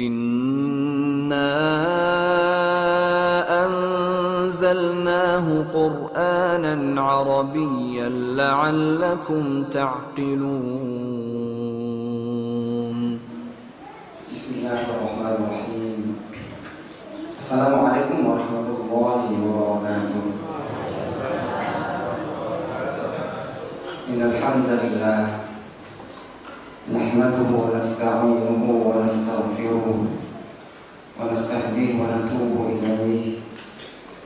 إنا أنزلناه قرآنا عربيا لعلكم تعقلون. بسم الله الرحمن الرحيم. السلام عليكم ورحمة الله وبركاته. إن الحمد لله نحمده ونستعينه ونستغفره ونستهديه ونتوب إليه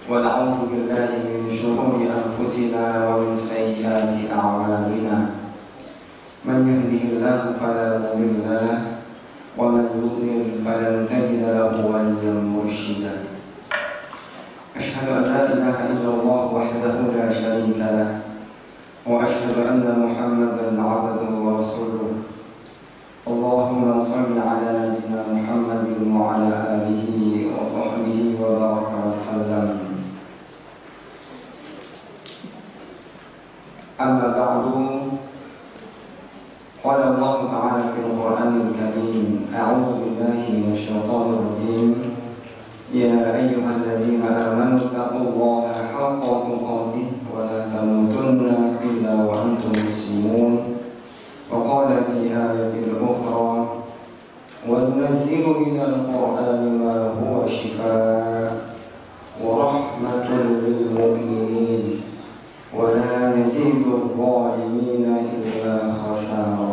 ونعوذ بالله من شرور أنفسنا ومن سيئات أعمالنا. من يهده الله فلا مضل له ومن يضلل فلن تجد له وليا مرشدا. أشهد أن لا إله إلا الله وحده لا شريك له وأشهد أن محمدا عبده ورسوله. اللهم صل على نبينا محمد وعلى آله وصحبه وبارك وسلم. أما بعد، قال الله تعالى في القرآن الكريم: أعوذ بالله من الشيطان الرجيم. يا أيها الذين آمنوا اتقوا الله حق تقاته ولا تموتن إلا وأنتم مسلمون. وقال في آية أخرى: وننزل من القرآن ما هو شفاء ورحمة للمؤمنين ولا يزيد الظالمين إلا خسارا.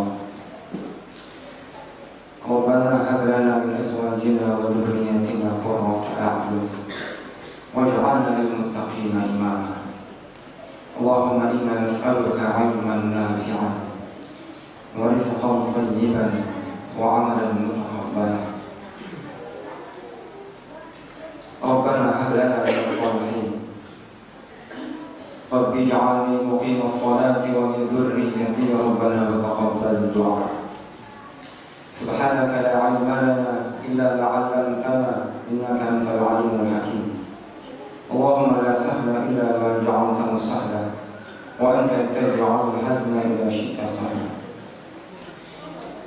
ربنا هب لنا من أزواجنا وذرياتنا قرة أعين واجعلنا للمتقين إماما. اللهم إنا نسألك علما نافعا ورزقا طيبا وعملا متقبلا. ربنا هب لنا من الصالحين رب اجعلني مقيم الصلاة ومن ذريتي ربنا وتقبل الدعاء. سبحانك لا علم لنا إلا ما علمتنا إنك أنت العليم الحكيم. اللهم لا سهل إلا ما جعلته سهلا وأنت تجعل الحزن إذا شئت سهلا.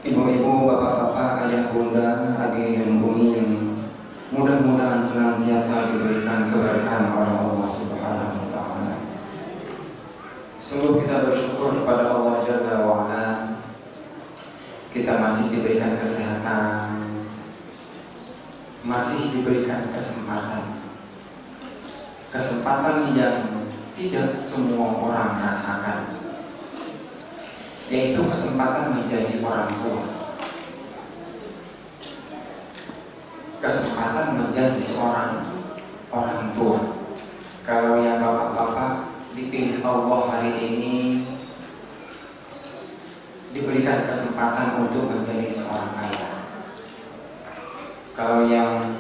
Ibu-ibu, bapak-bapak, ayah bunda, hadirin bumin, mudah-mudahan senantiasa diberikan keberkahan oleh Allah Subhanahu wa Ta'ala. Sungguh kita bersyukur kepada Allah Jalla wa Ala, kita masih diberikan kesehatan, masih diberikan kesempatan yang tidak semua orang rasakan, yaitu kesempatan menjadi orang tua, kesempatan menjadi seorang orang tua. Kalau yang bapak-bapak dipilih Allah hari ini, diberikan kesempatan untuk menjadi seorang ayah. Kalau yang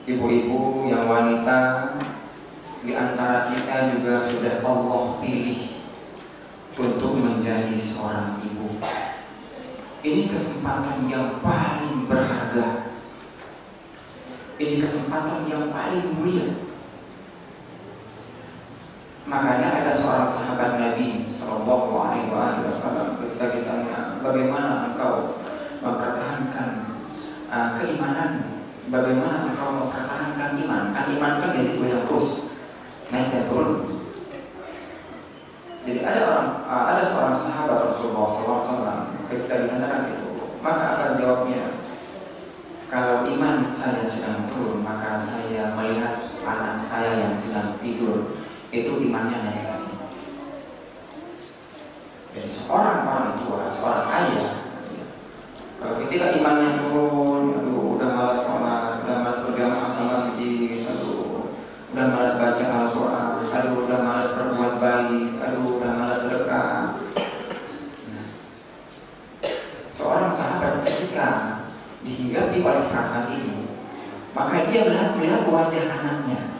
ibu-ibu, yang wanita, di antara kita juga sudah Allah pilih untuk menjadi seorang ibu. Ini kesempatan yang paling berharga. Ini kesempatan yang paling mulia. Makanya ada seorang sahabat Nabi Sallallahu Alaihi Wasallam ketika ditanya, bagaimana engkau mempertahankan keimanan, bagaimana engkau mempertahankan iman? Kan iman kan biasanya banyak terus naik dan turun. Jadi ada seorang sahabat Rasulullah SAW ketika ditanyakan itu, maka akan jawabnya, kalau iman saya sedang turun, maka saya melihat anak saya yang sedang tidur, itu imannya naik lagi. Jadi seorang orang tua, seorang ayah, kalau ketika imannya turun, aduh udah malas sholat, udah malas berjamaah ke masjid, aduh udah malas baca Al-Quran, aduh udah malas berbuat baik, aduh udah malas sedekah. Seorang sahabat ketika dihinggapi oleh perasaan ini, maka dia melihat wajah anaknya.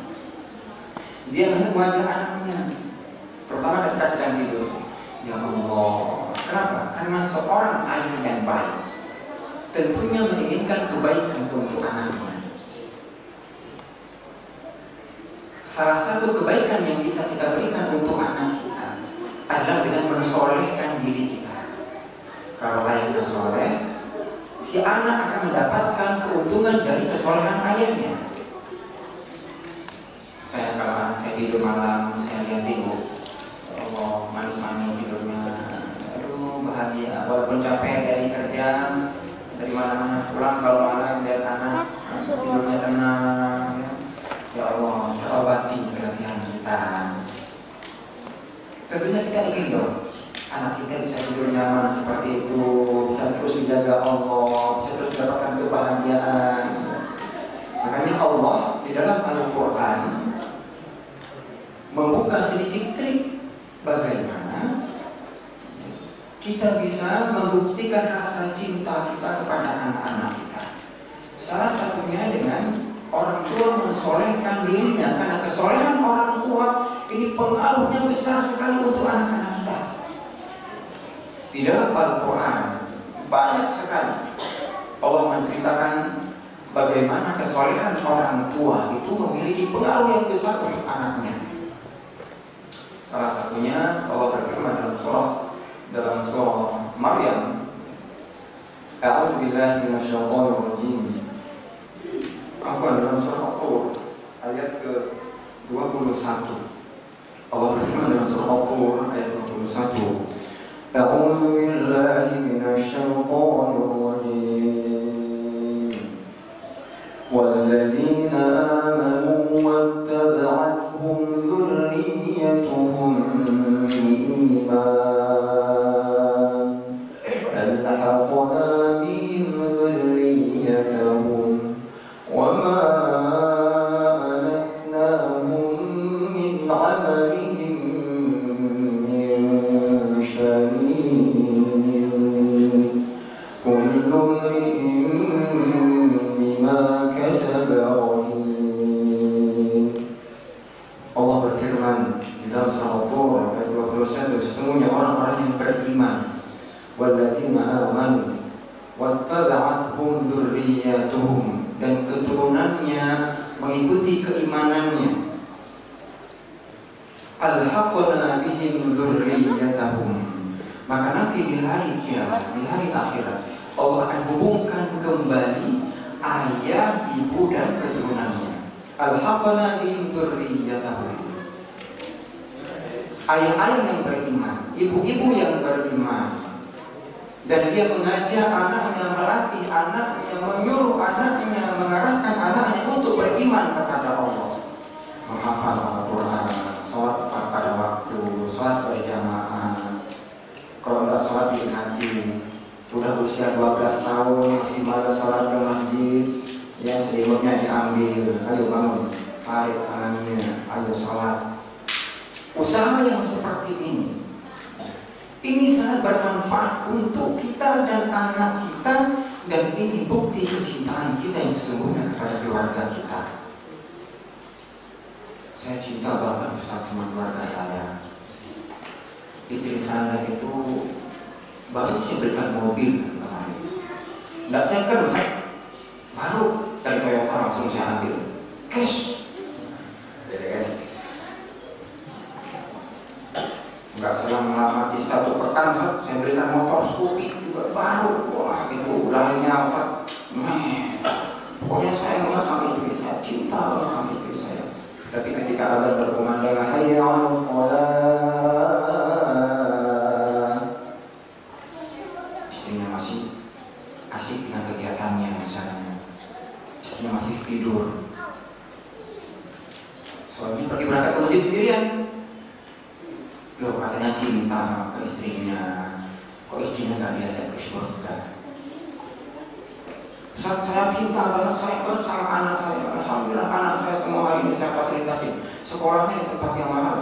Dia melihat wajah anaknya. Pertama ketika sedang tidur, ya Allah. Kenapa? Karena seorang ayah yang baik tentunya menginginkan kebaikan untuk anaknya. Salah satu kebaikan yang bisa kita berikan untuk anak kita adalah dengan mensolehkan diri kita. Kalau ayahnya soleh, si anak akan mendapatkan keuntungan keuntungan dari kesolehan ayahnya. Saya kalau anak saya tidur malam, saya lihat ibu, oh manis-manis tidurnya, aduh bahagia. Walaupun capek dari kerja, dari mana-mana pulang, kalau malam lihat anak tidurnya tenang, ya Allah, terobati perhatian kita. Tentunya kita ingin dong anak kita bisa tidur nyaman seperti itu, bisa terus dijaga Allah, bisa terus mendapatkan kebahagiaan. Makanya Allah di dalam Al-Quran membuka sedikit trik bagaimana kita bisa membuktikan rasa cinta kita kepada anak-anak kita. Salah satunya dengan orang tua mensolehkan dirinya, karena kesolehan orang tua ini pengaruhnya besar sekali untuk anak-anak kita. Di dalam Al-Quran banyak sekali Allah menceritakan bagaimana kesolehan orang tua itu memiliki pengaruh yang besar untuk anaknya. Salah satunya Allah berfirman dalam surah Maryam, A'udzu billahi minasyaitonir rajim. Afwan, dalam surah At-Tur ayat ke-21. Allah berfirman dalam surah At-Tur ayat 21. A'udzu billahi minasyaitonir rajim. Walladzina amanu wattaba'athum dzurriyyatuhum biiman alhaqna bihim dzurriyyatahum wama alatnahum min 'amalihim min syai'. Kullu imri'in bima kasaba rahin. Allah berfirman di dalam surah At-Tur ayat 21, sesungguhnya orang-orang yang beriman, walladzina amanu wattaba'athum dzurriyyatuhum, dan keturunannya mengikuti keimanannya, alhaqna bihim dzurriyyatahum, maka nanti di hari kiamat, di hari akhirat, Allah akan hubungkan kembali ayah, ibu dan keturunannya. Alhaqna bihim dzurriyyatahum, ayah-ayah yang beriman, ibu-ibu yang beriman, dan dia mengajak anaknya, melatih anaknya, menyuruh anaknya, mengarahkan anaknya untuk beriman kepada Allah, menghafal Al-Quran, sholat pada waktu, sholat berjamaah. Kalau tidak sholat diingati, udah usia 12 tahun masih malas sholat ke masjid, ya selimutnya diambil, ayo bangun, tarik tangannya, ayo sholat. Usaha yang seperti ini sangat bermanfaat untuk kita dan anak kita, dan ini bukti kecintaan kita yang sesungguhnya kepada keluarga kita. Saya cinta banget Ustaz sama keluarga saya. Istri saya itu baru saya belikan mobil kemarin. Tidak second Ustaz, baru dari Toyota langsung saya ambil cash. Enggak selang melamati 1 pekan, saya belikan motor Scoopy juga baru. Wah, itu lainnya Pak. Pokoknya saya ngomong sama istri saya, cinta banget sama istri saya. Tapi ketika azan berkumandang, hayya 'alas shalah, istrinya masih asik dengan kegiatannya misalnya. Istrinya masih tidur. Suaminya pergi berangkat ke masjid sendirian. Loh, katanya cinta ke istrinya, kok istrinya gak diajak ke surga? Saat saya cinta banget, saya ikut sama anak saya. Alhamdulillah anak saya semua hari ini saya fasilitasi. Sekolahnya di tempat yang mahal,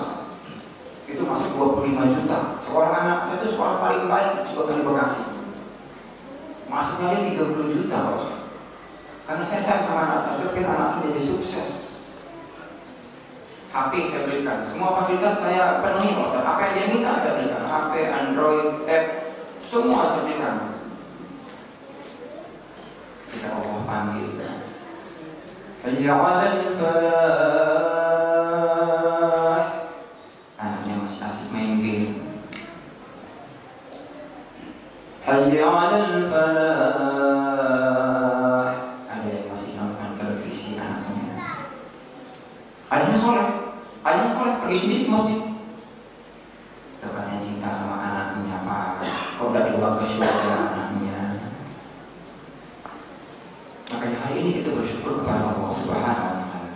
itu masuk 25 juta. Sekolah anak saya itu sekolah paling baik juga di Bekasi. Masuknya aja 30 juta, Pak. Karena saya sayang sama anak saya, supaya anak saya jadi sukses. HP saya berikan, semua fasilitas saya penuhi, Pak. Apa yang dia minta saya berikan, HP, Android, tab, semua saya berikan. Ketika Allah panggil, hayya 'alal falah, anaknya masih asik main game. Hayya 'alal falah, ada yang pergi sendiri ke masjid. Katanya cinta sama anaknya Pak, kok udah dibawa ke surga anaknya. Makanya hari ini kita bersyukur kepada Allah Subhanahu wa Ta'ala.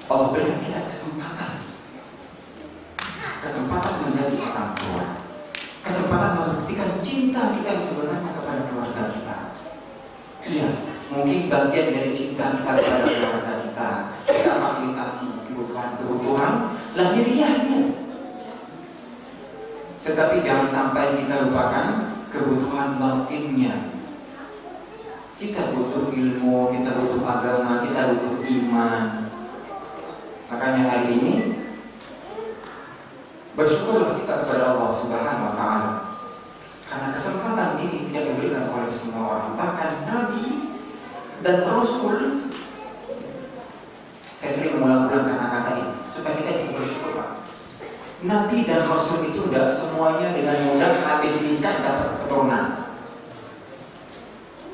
Allah berikan kita kesempatan menjadi orang tua, kesempatan membuktikan cinta kita yang sebenarnya kepada keluarga kita. Iya, mungkin bagian dari cinta kita kepada keluarga kita fasilitasi kebutuhan lahiriahnya. Tetapi jangan sampai kita lupakan kebutuhan batinnya. Kita butuh ilmu, kita butuh agama, kita butuh iman. Makanya hari ini bersyukurlah kita kepada Allah Subhanahu wa Ta'ala, karena kesempatan ini tidak diberikan oleh semua orang, bahkan Nabi dan Rasul. Saya sering mengulang-ulang kata-kata ini supaya kita bisa bersyukur, Pak. Nabi dan Rasul itu tidak semuanya dengan mudah habis nikah dapat keturunan.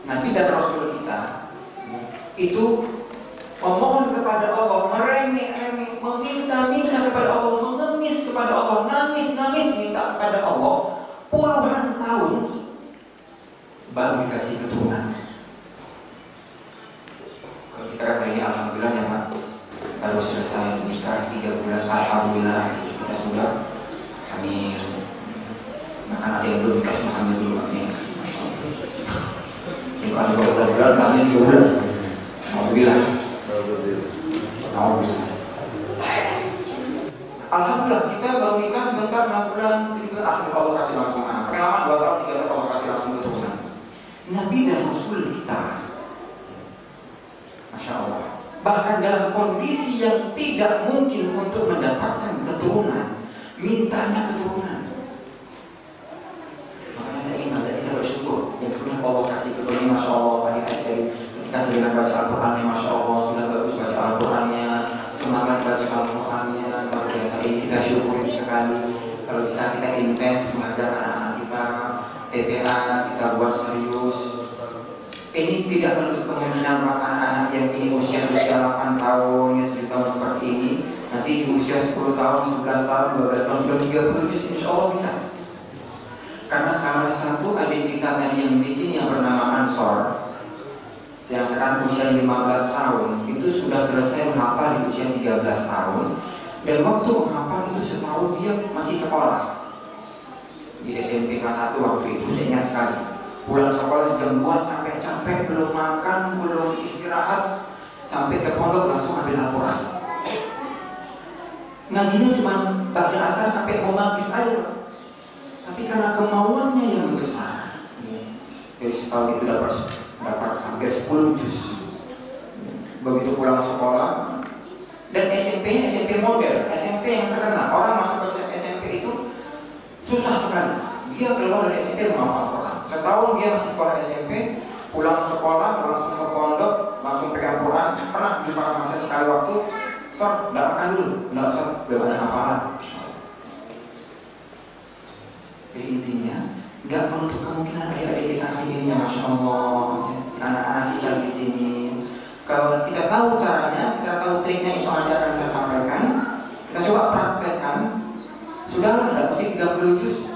Nabi dan Rasul kita itu memohon kepada Allah, merengek-rengek, meminta-minta kepada Allah, mengemis kepada Allah, nangis-nangis minta kepada Allah puluhan tahun baru dikasih keturunan. Kalau kita kata ini alhamdulillah ya Pak, baru selesai nikah 3 bulan, alhamdulillah istri kita sudah hamil. Bahkan ada yang belum nikah sudah hamil dulu. Ini kalau ada bulan hamil juga. Alhamdulillah. Alhamdulillah kita baru nikah sebentar 6 bulan, 3 bulan, akhirnya Allah kasih langsung anak. Pengalaman 2 tahun, 3 tahun Allah kasih langsung keturunan. Nabi dan Rasul kita, Masya Allah, bahkan dalam kondisi yang tidak mungkin untuk mendapatkan keturunan, mintanya keturunan. Makanya saya ingin mengajak kita bersyukur yang sudah Allah kasih keturunan. Masya Allah, tadi ketika saya dengan baca Al-Qurannya, Masya Allah, sudah bagus baca Al-Qurannya, semangat baca Al-Qurannya, luar biasa. Ini kita syukur sekali. Kalau bisa kita invest mengajar anak-anak kita, TPA kita buat serius. Ini tidak menutup kemungkinan anak-anak yang ini usia 8 tahun, ya 7 tahun seperti ini, nanti di usia 10 tahun, 11 tahun, 12 tahun, sudah 30 juz, insya Allah bisa. Karena salah satu adik kita tadi yang di sini yang bernama Ansor, yang sekarang usia 15 tahun, itu sudah selesai menghafal di usia 13 tahun. Dan waktu menghafal itu setahun dia masih sekolah di SMP kelas 1 waktu itu, saya ingat sekali. Pulang sekolah jam 2 capek-capek, belum makan, belum istirahat, sampai ke pondok langsung ambil Al-Quran. Ngajinya cuma ba'da asar sampai mau maghrib aja. Tapi karena kemauannya yang besar, dari setahun itu dapat hampir 10 juz. Begitu pulang sekolah, dan SMP-nya SMP model, SMP yang terkenal. Orang masuk ke SMP itu susah sekali. Dia keluar dari SMP menghafal Quran. Setahun dia masih sekolah SMP, pulang sekolah langsung ke pondok, langsung pegang Quran. Pernah di masa sekali waktu, Sor, tidak makan dulu, tidak usah, belum ada hafalan. Jadi intinya, nggak menutup kemungkinan adik-adik kita hari ini, ya Masya Allah, anak-anak kita di sini. Kalau kita tahu caranya, kita tahu triknya, insya Allah akan saya sampaikan. Kita coba praktekkan. Sudahlah, tidak mesti 30 juz.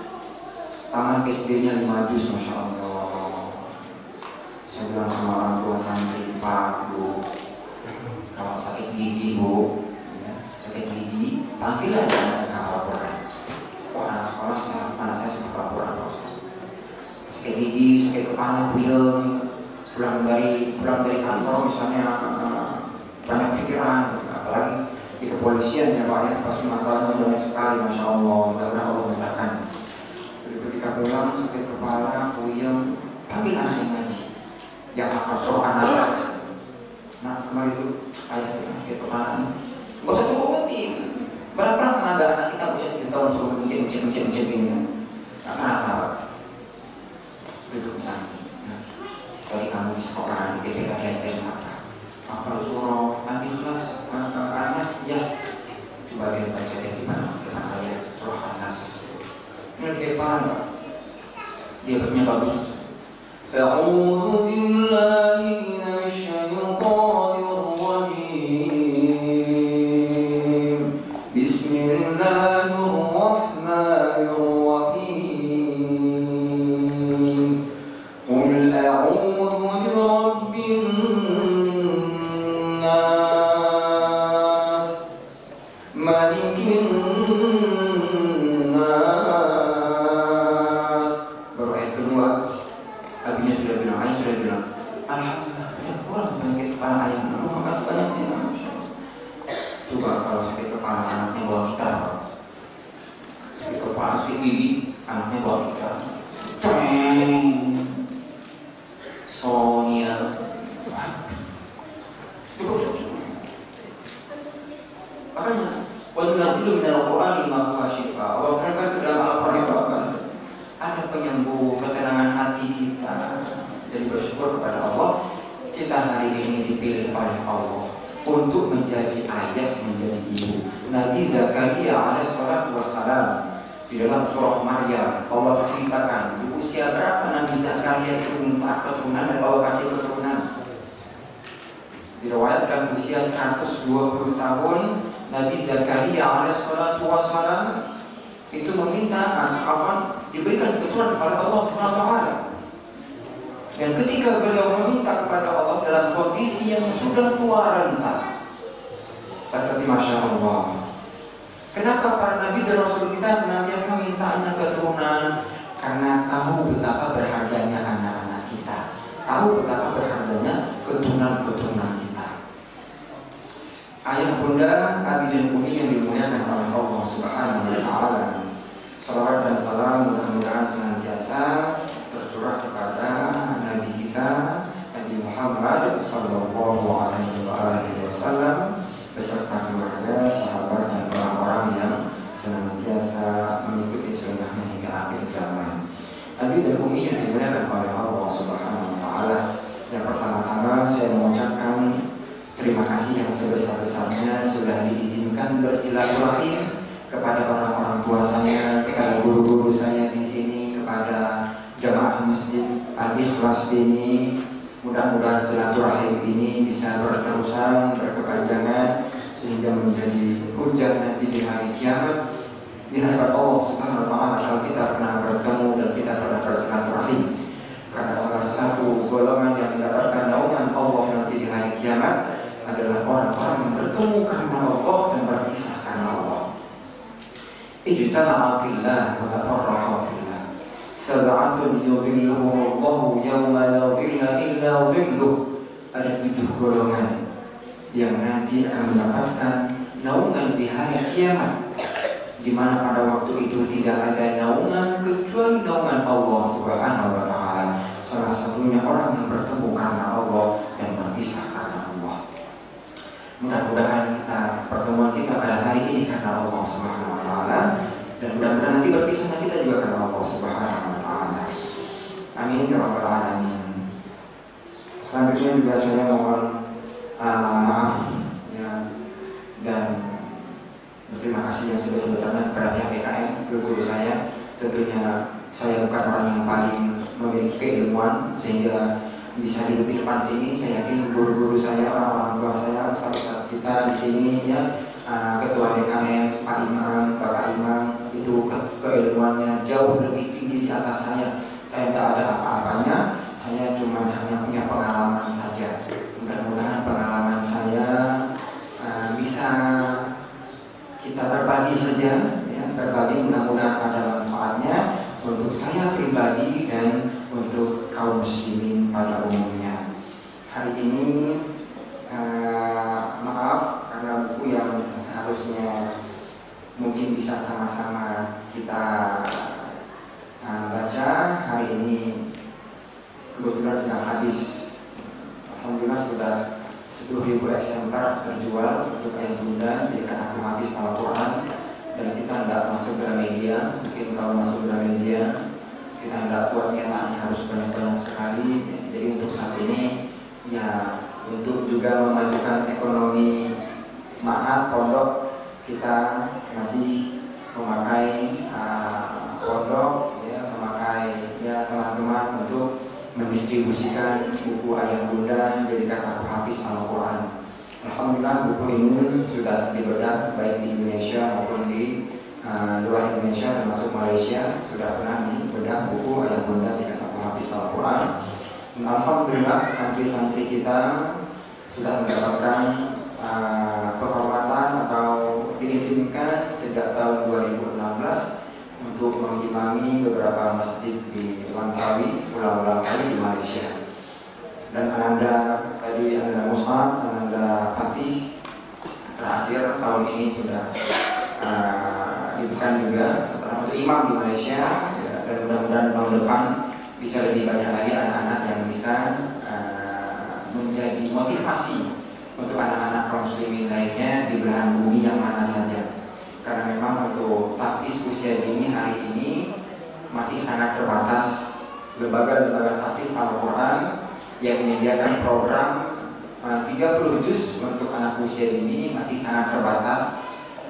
Taman SD-nya 5 juz, Masya Allah. Saya bilang sama orang tua santri, Pak, Bu, kalau sakit gigi, Bu, ya, sakit gigi, panggil aja anak hafal Quran. Oh, anak sekolah, anak saya suka hafal Quran. Sakit gigi, sakit kepala, puyeng, pulang dari kantor misalnya banyak pikiran, apalagi di kepolisian ya Pak ya, pasti masalahnya banyak sekali, Masya Allah. Mudah-mudahan Allah memudahkan. Ketika pulang sakit kepala, puyeng, panggil anak yang ngaji, yang hafal surah An-Nasr. Nah kemarin itu ayah sakit kepala ini, nggak usah turutin. Berapa tenaga anak kita usia 3 tahun suruh mencet ini, nggak merasa Pak. Duduk sana. Dari kamu di sekolah di TPA diajarin apa? Hafal surah, nanti kelas An-Nas, ya. Coba dia baca dari mana? Kita ayat surah An-Nas. Ini dia paham nggak? Dia punya bagus. A'udzu billahi minasyaitonir rajim. Bismillah. nas, malikin nas. Baru ayat kedua, abinya sudah bilang, ayah sudah bilang, alhamdulillah, banyak orang penyakit kepala ayah. Makasih banyak ya. Coba kalau sakit kepala anaknya bawa gitar, sakit kepala sakit gigi anaknya bawa gitar, Sonia, cukup. Makanya, waktu nazilu minal Qur'ani ma huwa syifa. Allah kan dalam Al-Qur'an itu apa? Ada penyembuh ketenangan hati kita. Jadi bersyukur kepada Allah, kita hari ini dipilih oleh Allah untuk menjadi ayah, menjadi ibu. Nabi Zakaria alaihissalatu wassalam di dalam surah Maryam, Allah ceritakan di usia berapa Nabi Zakaria itu minta keturunan dan Allah kasih keturunan. Diriwayatkan usia 120 tahun Nabi Zakaria alaihissalatu wassalam itu meminta diberikan keturunan kepada Allah Subhanahu wa taala. Dan ketika beliau meminta kepada Allah dalam kondisi yang sudah tua renta, berarti Masya Allah. Kenapa para Nabi dan Rasul kita senantiasa minta anak keturunan? Karena tahu betapa berharganya anak-anak kita, tahu betapa berharganya keturunan-keturunan kita. Ayah bunda, abi dan umi yang dimuliakan oleh Allah Subhanahu wa taala. Salawat dan salam mudah-mudahan senantiasa tercurah kepada Nabi kita Nabi Muhammad sallallahu alaihi wasallam beserta keluarga, sahabat dan orang-orang yang senantiasa mengikuti sunnahnya hingga akhir zaman. Nabi dan umi yang dimuliakan oleh Allah Subhanahu wa taala. Yang pertama-tama saya mengucapkan terima kasih yang sebesar-besarnya sudah diizinkan bersilaturahim kepada orang-orang tua saya, kepada guru-guru saya di sini, kepada jamaah masjid Al-Ikhlas ini. Mudah-mudahan silaturahim ini bisa berterusan, berkepanjangan sehingga menjadi hujah nanti di hari kiamat di hadapan Allah Subhanahu wa taala kalau kita pernah bertemu dan kita pernah bersilaturahim. Karena salah satu golongan yang mendapatkan naungan Allah nanti di hari kiamat adalah orang-orang yang bertemu karena Allah dan berpisah karena Allah. Ijtama'a fillah wa tafarraqa fillah. Sab'atun yudhilluhumullahu yawma la dhilla illa dhilluh. Ada 7 golongan yang nanti akan mendapatkan naungan di hari kiamat, di mana pada waktu itu tidak ada naungan kecuali naungan Allah Subhanahu wa taala. Salah satunya orang yang bertemu karena Allah dan berpisah karena Allah. Mudah-mudahan pertemuan kita pada hari ini karena Allah Subhanahu wa taala, dan mudah-mudahan nanti berpisahnya kita juga karena Allah Subhanahu wa taala. Amin ya rabbal alamin. Selanjutnya juga saya mohon maaf ya, dan berterima kasih yang sebesar-besarnya kepada pihak DKM, guru saya. Tentunya saya bukan orang yang paling memiliki keilmuan sehingga bisa duduk di depan sini. Saya yakin guru-guru saya, orang-orang tua saya, ustaz-ustaz kita di sini ya, ketua DKM, Pak Imam, Bapak Imam, itu keilmuannya jauh lebih tinggi di atas saya. Saya tidak ada apa-apanya, saya cuma hanya punya pengalaman saja. Mudah-mudahan pengalaman saya bisa kita berbagi saja, ya, berbagi mudah-mudahan ada manfaatnya untuk saya pribadi dan untuk kaum muslimin pada umumnya. Hari ini maaf karena buku yang seharusnya mungkin bisa sama-sama kita baca hari ini kebetulan sedang habis. Alhamdulillah sudah 10.000 eksemplar terjual untuk ayah bunda jika aku hafiz Al-Quran, dan kita tidak masuk Gramedia. Mungkin kalau masuk Gramedia kita tidak kuat nyetaknya, harus banyak-banyak sekali. Jadi untuk saat ini ya, untuk juga memajukan ekonomi ma'had pondok, kita masih memakai pondok ya, memakai ya teman-teman untuk mendistribusikan buku ayah bunda jadikan aku hafiz Al-Quran. Alhamdulillah buku ini sudah dibedah baik di Indonesia maupun di luar Indonesia termasuk Malaysia. Sudah pernah dibedah buku ayah bunda jadikan aku hafiz Al-Quran. Alhamdulillah santri-santri kita sudah mendapatkan kehormatan atau diizinkan sejak tahun 2016 untuk mengimami beberapa masjid di Langkawi, Pulau Langkawi di Malaysia. Dan Ananda tadi, Ananda Mus'ab, Ananda Fatih terakhir tahun ini sudah diberikan juga setelah untuk imam di Malaysia, ya, dan mudah-mudahan tahun depan bisa lebih banyak lagi anak-anak yang bisa menjadi motivasi untuk anak-anak kaum muslimin lainnya di belahan bumi yang mana saja. Karena memang untuk tahfiz usia dini hari ini masih sangat terbatas. Lembaga-lembaga tahfiz Al-Quran yang menyediakan program 30 juz untuk anak usia dini masih sangat terbatas.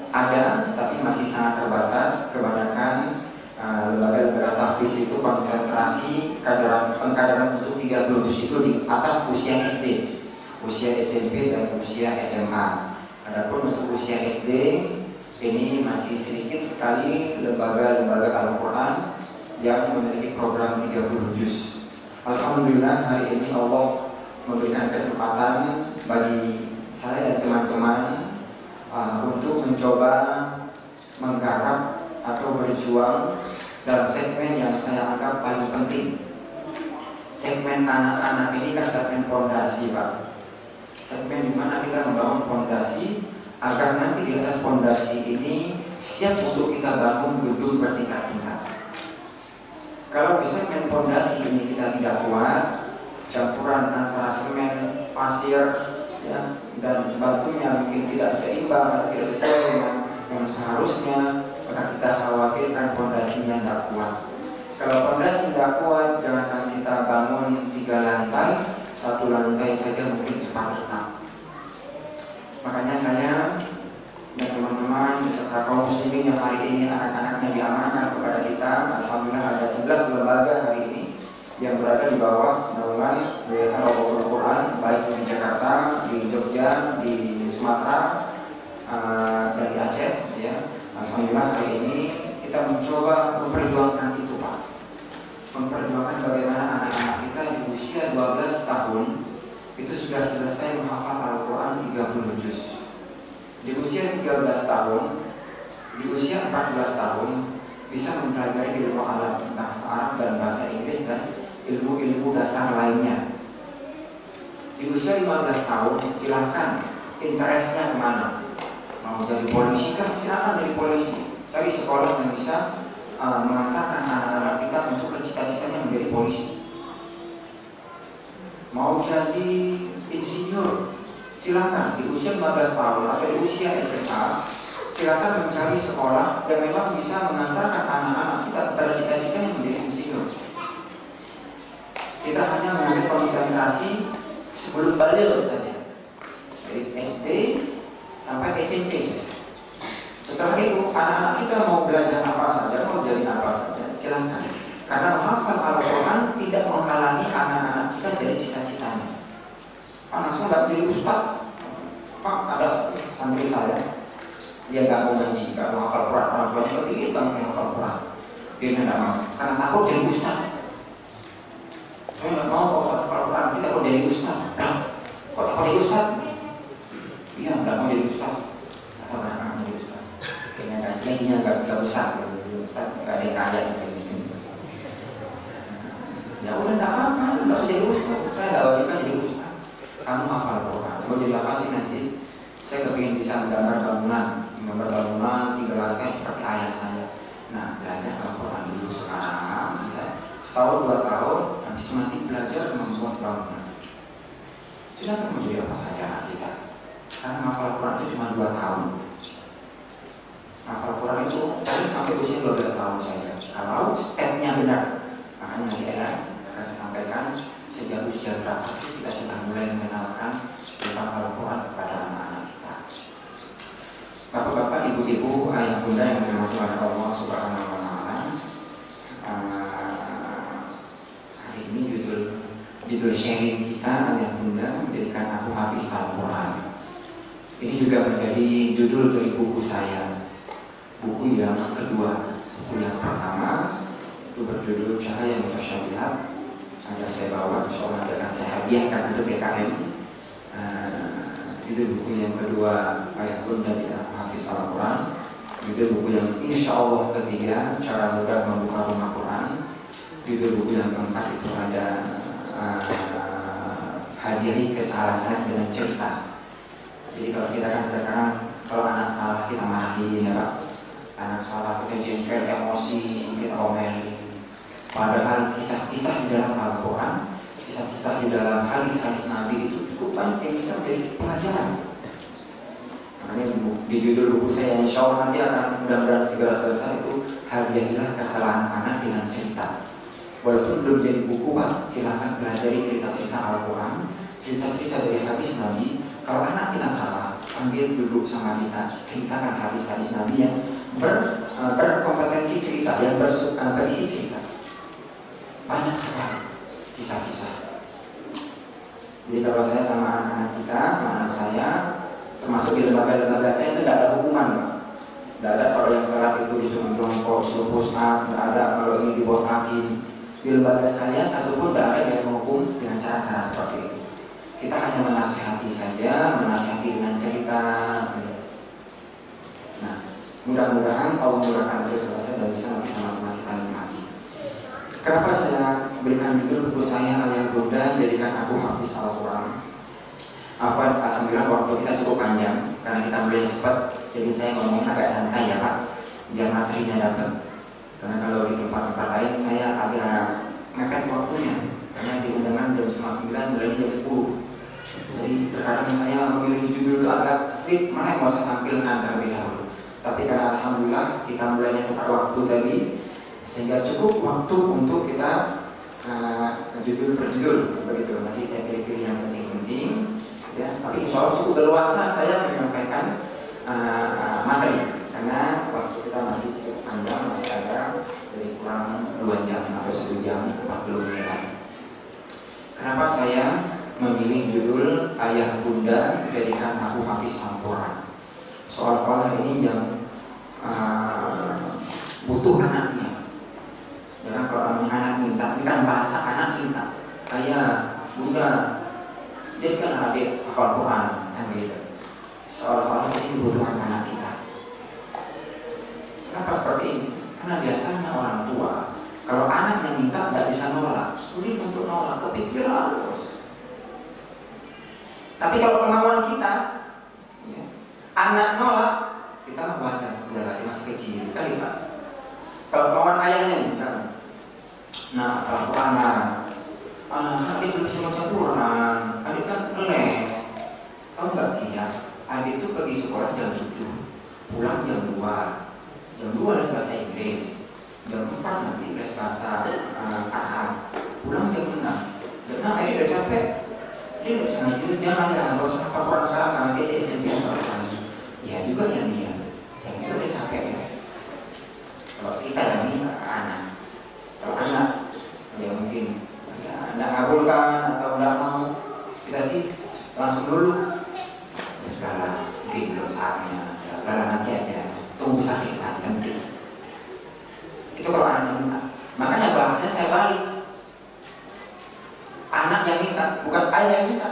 Ada, tapi masih sangat terbatas. Kebanyakan lembaga-lembaga tahfiz itu konsentrasi pengkaderan untuk 30 juz itu di atas usia SD, usia SMP dan usia SMA. Adapun untuk usia SD ini masih sedikit sekali lembaga-lembaga Al-Quran yang memiliki program 30 juz. Alhamdulillah hari ini Allah memberikan kesempatan bagi saya dan teman-teman untuk mencoba menggarap atau berjuang dalam segmen yang saya anggap paling penting. Segmen anak-anak ini kan segmen fondasi, Pak. Segmen di mana kita membangun fondasi agar nanti di atas fondasi ini siap untuk kita bangun gedung bertingkat-tingkat. Kalau di segmen fondasi ini kita tidak kuat, campuran antara semen, pasir, ya, dan batunya mungkin tidak seimbang atau tidak sesuai dengan yang seharusnya, maka kita khawatirkan fondasinya tidak kuat. Kalau fondasi tidak kuat, jangankan kita bangun 3 lantai, 1 lantai saja mungkin cepat retak. Makanya saya dan teman-teman beserta kaum muslimin yang hari ini anak-anaknya diamankan kepada kita, alhamdulillah ada 11 lembaga hari ini yang berada di bawah naungan Yayasan Al Quran, baik di Jakarta, di Jogja, di Sumatera, dan di Aceh, ya. Alhamdulillah hari ini kita mencoba memperjuangkan itu, Pak. Memperjuangkan bagaimana anak-anak kita di usia 12 tahun itu sudah selesai menghafal Al-Quran 30 juz. Di usia 13 tahun, di usia 14 tahun bisa mempelajari ilmu alat bahasa Arab dan bahasa Inggris dan ilmu-ilmu dasar lainnya. Di usia 15 tahun silahkan interestnya kemana. Mau jadi polisi kan silahkan jadi polisi. Cari sekolah yang bisa mengantarkan anak-anak kita untuk ke cita-citanya menjadi polisi. Mau jadi insinyur, silakan di usia 15 tahun atau di usia SMA, silakan mencari sekolah yang memang bisa mengantarkan anak-anak kita kepada cita-citanya menjadi insinyur. Kita hanya mengambil konsentrasi sebelum balik saja, dari SD sampai SMP saja. Setelah itu anak-anak kita mau belajar apa saja, mau jadi apa saja, silakan. Karena menghafal Al-Quran tidak menghalangi anak-anak kita dari cita-citanya. Pak langsung nggak jadi ustaz. Pak ada santri saya, dia nggak mau ngaji, nggak mau hafal Quran, orang tuanya kepingin banget menghafal Quran, dia nggak mau karena takut jadi ustaz. Saya nggak mau kalau ustaz hafal Quran, tidak mau jadi ustaz. Kok takut jadi ustaz? Iya nggak mau jadi ustaz. Atau nggak mau jadi ustaz? Kayaknya gajinya nggak besar gitu, ustaz nggak ada yang kaya di sini. Ya udah nggak apa-apa, nggak usah jadi ustaz. Saya nggak wajibkan jadi ustaz. Kamu hafal Quran, mau jadi apa sih nanti? Saya kepingin bisa menggambar bangunan 3 lantai seperti ayah saya. Nah, belajar Al-Quran dulu sekarang, ya. Setahun 2 tahun, habis itu nanti belajar membuat bangunan. Silakan mau jadi apa saja anak kita. Karena hafal Quran itu cuma 2 tahun. Hafal Quran itu sampai usia 12 tahun saja. Kalau stepnya benar, makanya nanti saya sampaikan sejak usia berapa kita sudah mulai mengenalkan tentang Al-Quran kepada anak-anak kita. Bapak-bapak, ibu-ibu, ayah bunda yang dirahmati oleh Allah Subhanahu wa Ta'ala, hari ini judul sharing kita ayah bunda menjadikan aku hafiz Al-Quran. Ini juga menjadi judul dari buku saya, buku yang kedua. Buku yang pertama itu berjudul Cahaya Mutasyabihat, ada saya bawa, insya Allah akan saya hadiahkan untuk PKM. Itu buku yang kedua, Ayat Bunda Tidak Hafiz Al-Quran. Itu buku yang insya Allah ketiga, Cara Mudah Membuka Rumah Quran. Itu buku yang keempat, itu ada hadiahi kesalahan dengan cerita. Jadi kalau kita kan sekarang, kalau anak salah kita marahin ya Pak. Anak salah kita jengkel, emosi, kita omelin. Padahal kisah-kisah di dalam Al-Quran, kisah-kisah di dalam hadis-hadis Nabi itu cukup banyak yang bisa menjadi pelajaran. Makanya di judul buku saya insya Allah nanti akan mudah-mudahan segera selesai itu hadiahilah kesalahan anak dengan cerita. Walaupun belum jadi buku Pak, silahkan pelajari cerita-cerita Al-Quran, cerita-cerita dari hadis Nabi. Kalau anak kita salah, ambil duduk sama kita, ceritakan hadis-hadis Nabi yang berkompetensi cerita, yang berisi cerita. Banyak sekali kisah-kisah. Jadi kalau saya sama anak-anak kita, sama anak saya, termasuk di lembaga-lembaga saya itu tidak ada hukuman, Pak. Tidak ada kalau yang telat itu disuruh jongkok, disuruh push up, tidak ada kalau ini dibotakin. Di lembaga saya satupun tidak ada yang menghukum dengan cara-cara seperti itu. Kita hanya menasihati saja, menasihati dengan cerita. Nah, mudah-mudahan Allah mudahkan itu selesai dan bisa nanti sama-sama kita nikmati. Kenapa saya berikan judul buku saya Ayat Bunda Jadikan Aku Hafiz Al-Quran? Alhamdulillah waktu kita cukup panjang karena kita mulai cepat, jadi saya ngomongnya agak santai ya Pak, biar materinya dapat. Karena kalau di tempat-tempat lain saya agak mepet waktunya, karena di undangan jam 9:30 mulai jam 10. Jadi terkadang saya memilih judul itu agak sulit, mana yang mau saya tampilkan terlebih dahulu. Tapi karena Alhamdulillah kita mulainya tepat waktu tadi, sehingga cukup waktu untuk kita judul per judul begitu. Nanti saya pilih yang penting-penting ya, tapi insya Allah cukup leluasa saya menyampaikan materi karena waktu kita masih cukup panjang, masih ada dari kurang 2 jam atau 1 jam 40 menit. Kenapa saya memilih judul Ayat Bunda Jadikan Aku Hafiz Al-Quran? Soal-soal ini yang butuh anaknya. Ya, kalau anak minta, ini kan bahasa anak minta. Ayah, Bunda, jadikan adik hafal Quran, kan gitu. Soal-soal ini kebutuhan anak kita. Kenapa seperti ini? Karena biasanya orang tua, kalau anak yang minta nggak bisa nolak, sulit untuk nolak, kepikiran terus. Tapi kalau kemauan kita, ya, anak nolak, kita wajar, udah masih kecil, kali Pak. Kalau kemauan ayahnya misalnya, nah kalau anak adik belum bisa baca Quran, adik kan les. Tahu nggak sih ya, adik itu pergi sekolah jam 7, pulang jam 2, jam 2 les bahasa Inggris, jam 4 nanti les bahasa Arab, pulang jam 6. Jam 6 adik udah capek, dia udah bisa ngaji, jangan ya, harus hafal Quran sekarang karena dia jadi SMP ya juga yang dia, yang itu udah capek ya. Kalau kita yang ini anak, kalau anak ya mungkin ya tidak ngabulkan atau tidak mau, kita sih langsung dulu ya sudahlah, mungkin belum saatnya ya udahlah nanti aja, tunggu sakit nanti. Itu kalau anak minta. Makanya bahasanya saya balik, anak yang minta, bukan ayah yang minta,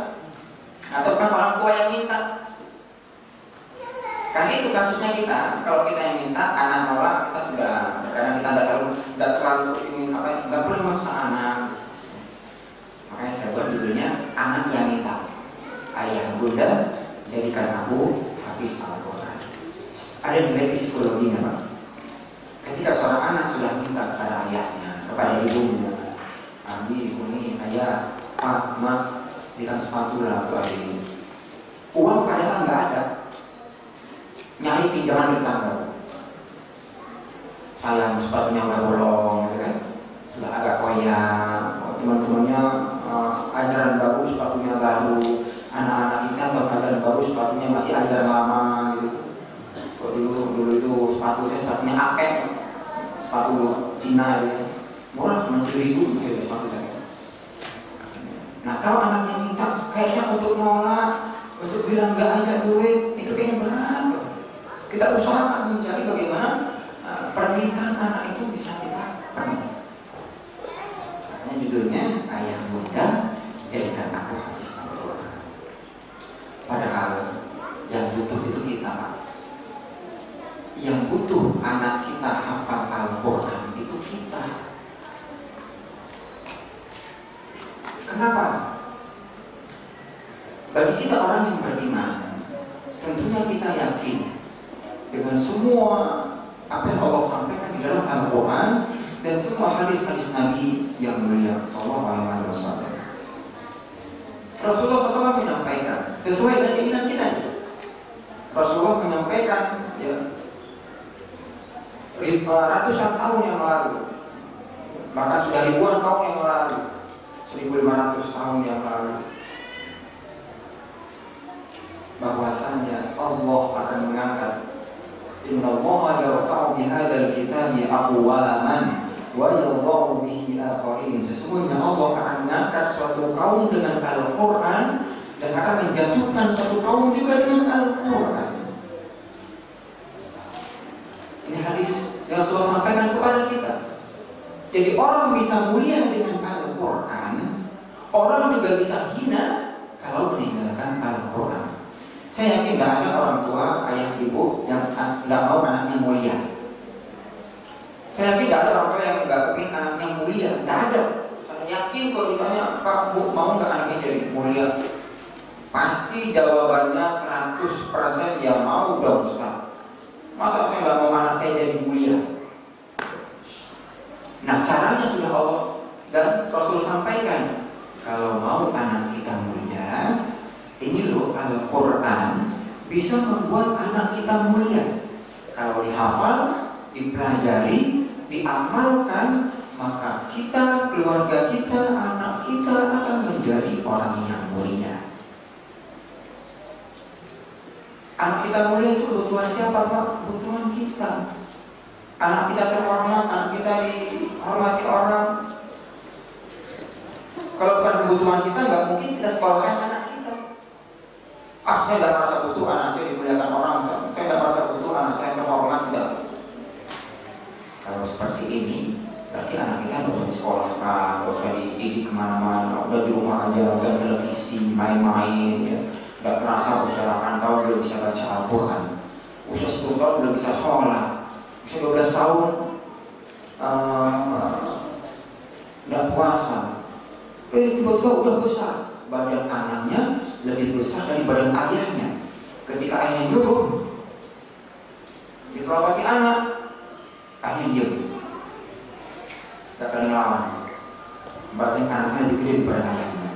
atau bukan orang tua yang minta. Karena itu kasusnya kita, kalau kita yang minta, anak nolak, kita sudah, karena kita tidak terlalu ingin apa, nggak perlu maksa anak. Makanya saya buat judulnya Anak yang Minta. Ayah Bunda Jadikan Aku Hafiz Al-Quran. Ada nilai psikologinya Pak. Ketika seorang anak sudah minta kepada ayahnya, kepada ibunya, Abi, ibu ini, ayah, Pak, Ma, berikan sepatu lah untuk adik ini. Uang padahal nggak ada, nyari pinjaman di tetangga. Sayang sepatunya udah bolong, gitu kan? Sudah agak koyak. Teman-temannya ajaran baru, sepatunya baru. Anak-anak kita ajaran baru, sepatunya masih ajaran lama, gitu. Kok dulu itu sepatunya apek, sepatu Cina, gitu. Murah cuma 7.000 gitu sepatu saya. Nah kalau anaknya minta, kayaknya untuk nolak, untuk bilang nggak ada duit, itu kayaknya berat. Kita usahakan mencari bagaimana pernikahan anak itu bisa kita penuhi. Makanya judulnya Ayat yang butuh anak kita hafal Al-Quran itu kita. Kenapa? Bagi kita orang yang beriman, tentunya kita yakin dengan semua apa yang Allah sampaikan di dalam Al-Quran dan semua hadis-hadis Nabi yang mulia Sallallahu Alaihi Wasallam. Rasulullah SAW menyampaikan sesuai dengan keinginan kita. Rasulullah menyampaikan ratusan tahun yang lalu, bahkan sudah ribuan tahun yang lalu, 1500 tahun yang lalu, bahwasanya Allah akan mengangkat, Inna Allah yarfa'u bihadzal kitabi aqwaman wa yadh'u bihi akharin. Sesungguhnya Allah akan mengangkat suatu kaum dengan Al-Quran dan akan menjatuhkan suatu kaum juga dengan Al-Quran. Ini hadis yang Rasulullah sampaikan kepada kita. Jadi orang bisa mulia dengan Al-Quran, orang juga bisa hina kalau meninggalkan Al-Quran. Saya yakin tidak ada orang tua, ayah, ibu yang tidak mau anaknya mulia. Saya yakin tidak ada orang tua yang tidak ingin anaknya mulia. Tidak ada. Saya yakin kalau ditanya, Pak, Bu, mau nggak anaknya jadi mulia? Pasti jawabannya 100% ya mau dong, Ustaz. Masa saya nggak mau anak saya jadi mulia? Nah, caranya sudah Allah dan Rasul sampaikan. Kalau mau anak kita mulia, ini loh Al-Quran bisa membuat anak kita mulia. Kalau dihafal, dipelajari, diamalkan, maka kita, keluarga kita, anak kita akan menjadi orang yang mulia. Anak kita mulia itu kebutuhan siapa, Pak? Kebutuhan kita. Anak kita terhormat, anak kita dihormati orang. Kalau bukan kebutuhan kita, nggak mungkin kita sekolahkan anak kita. Saya tidak merasa butuh anak saya dimuliakan orang. Saya tidak merasa butuh anak saya terhormat. Tidak. Kalau seperti ini, berarti anak kita nggak usah disekolahkan, nggak usah dididik kemana-mana. Udah di rumah aja, nonton televisi, main-main, ya. Nggak terasa usia 8 tahun belum bisa baca Al-Quran, usia 10 tahun belum bisa sholat, usia 12 tahun nggak puasa. Tiba-tiba udah besar, badan anaknya lebih besar dari badan ayahnya. Ketika ayahnya nyuruh diperobati anak, ayahnya diam, gak akan ngelawan. Berarti anaknya lebih gede daripada ayahnya.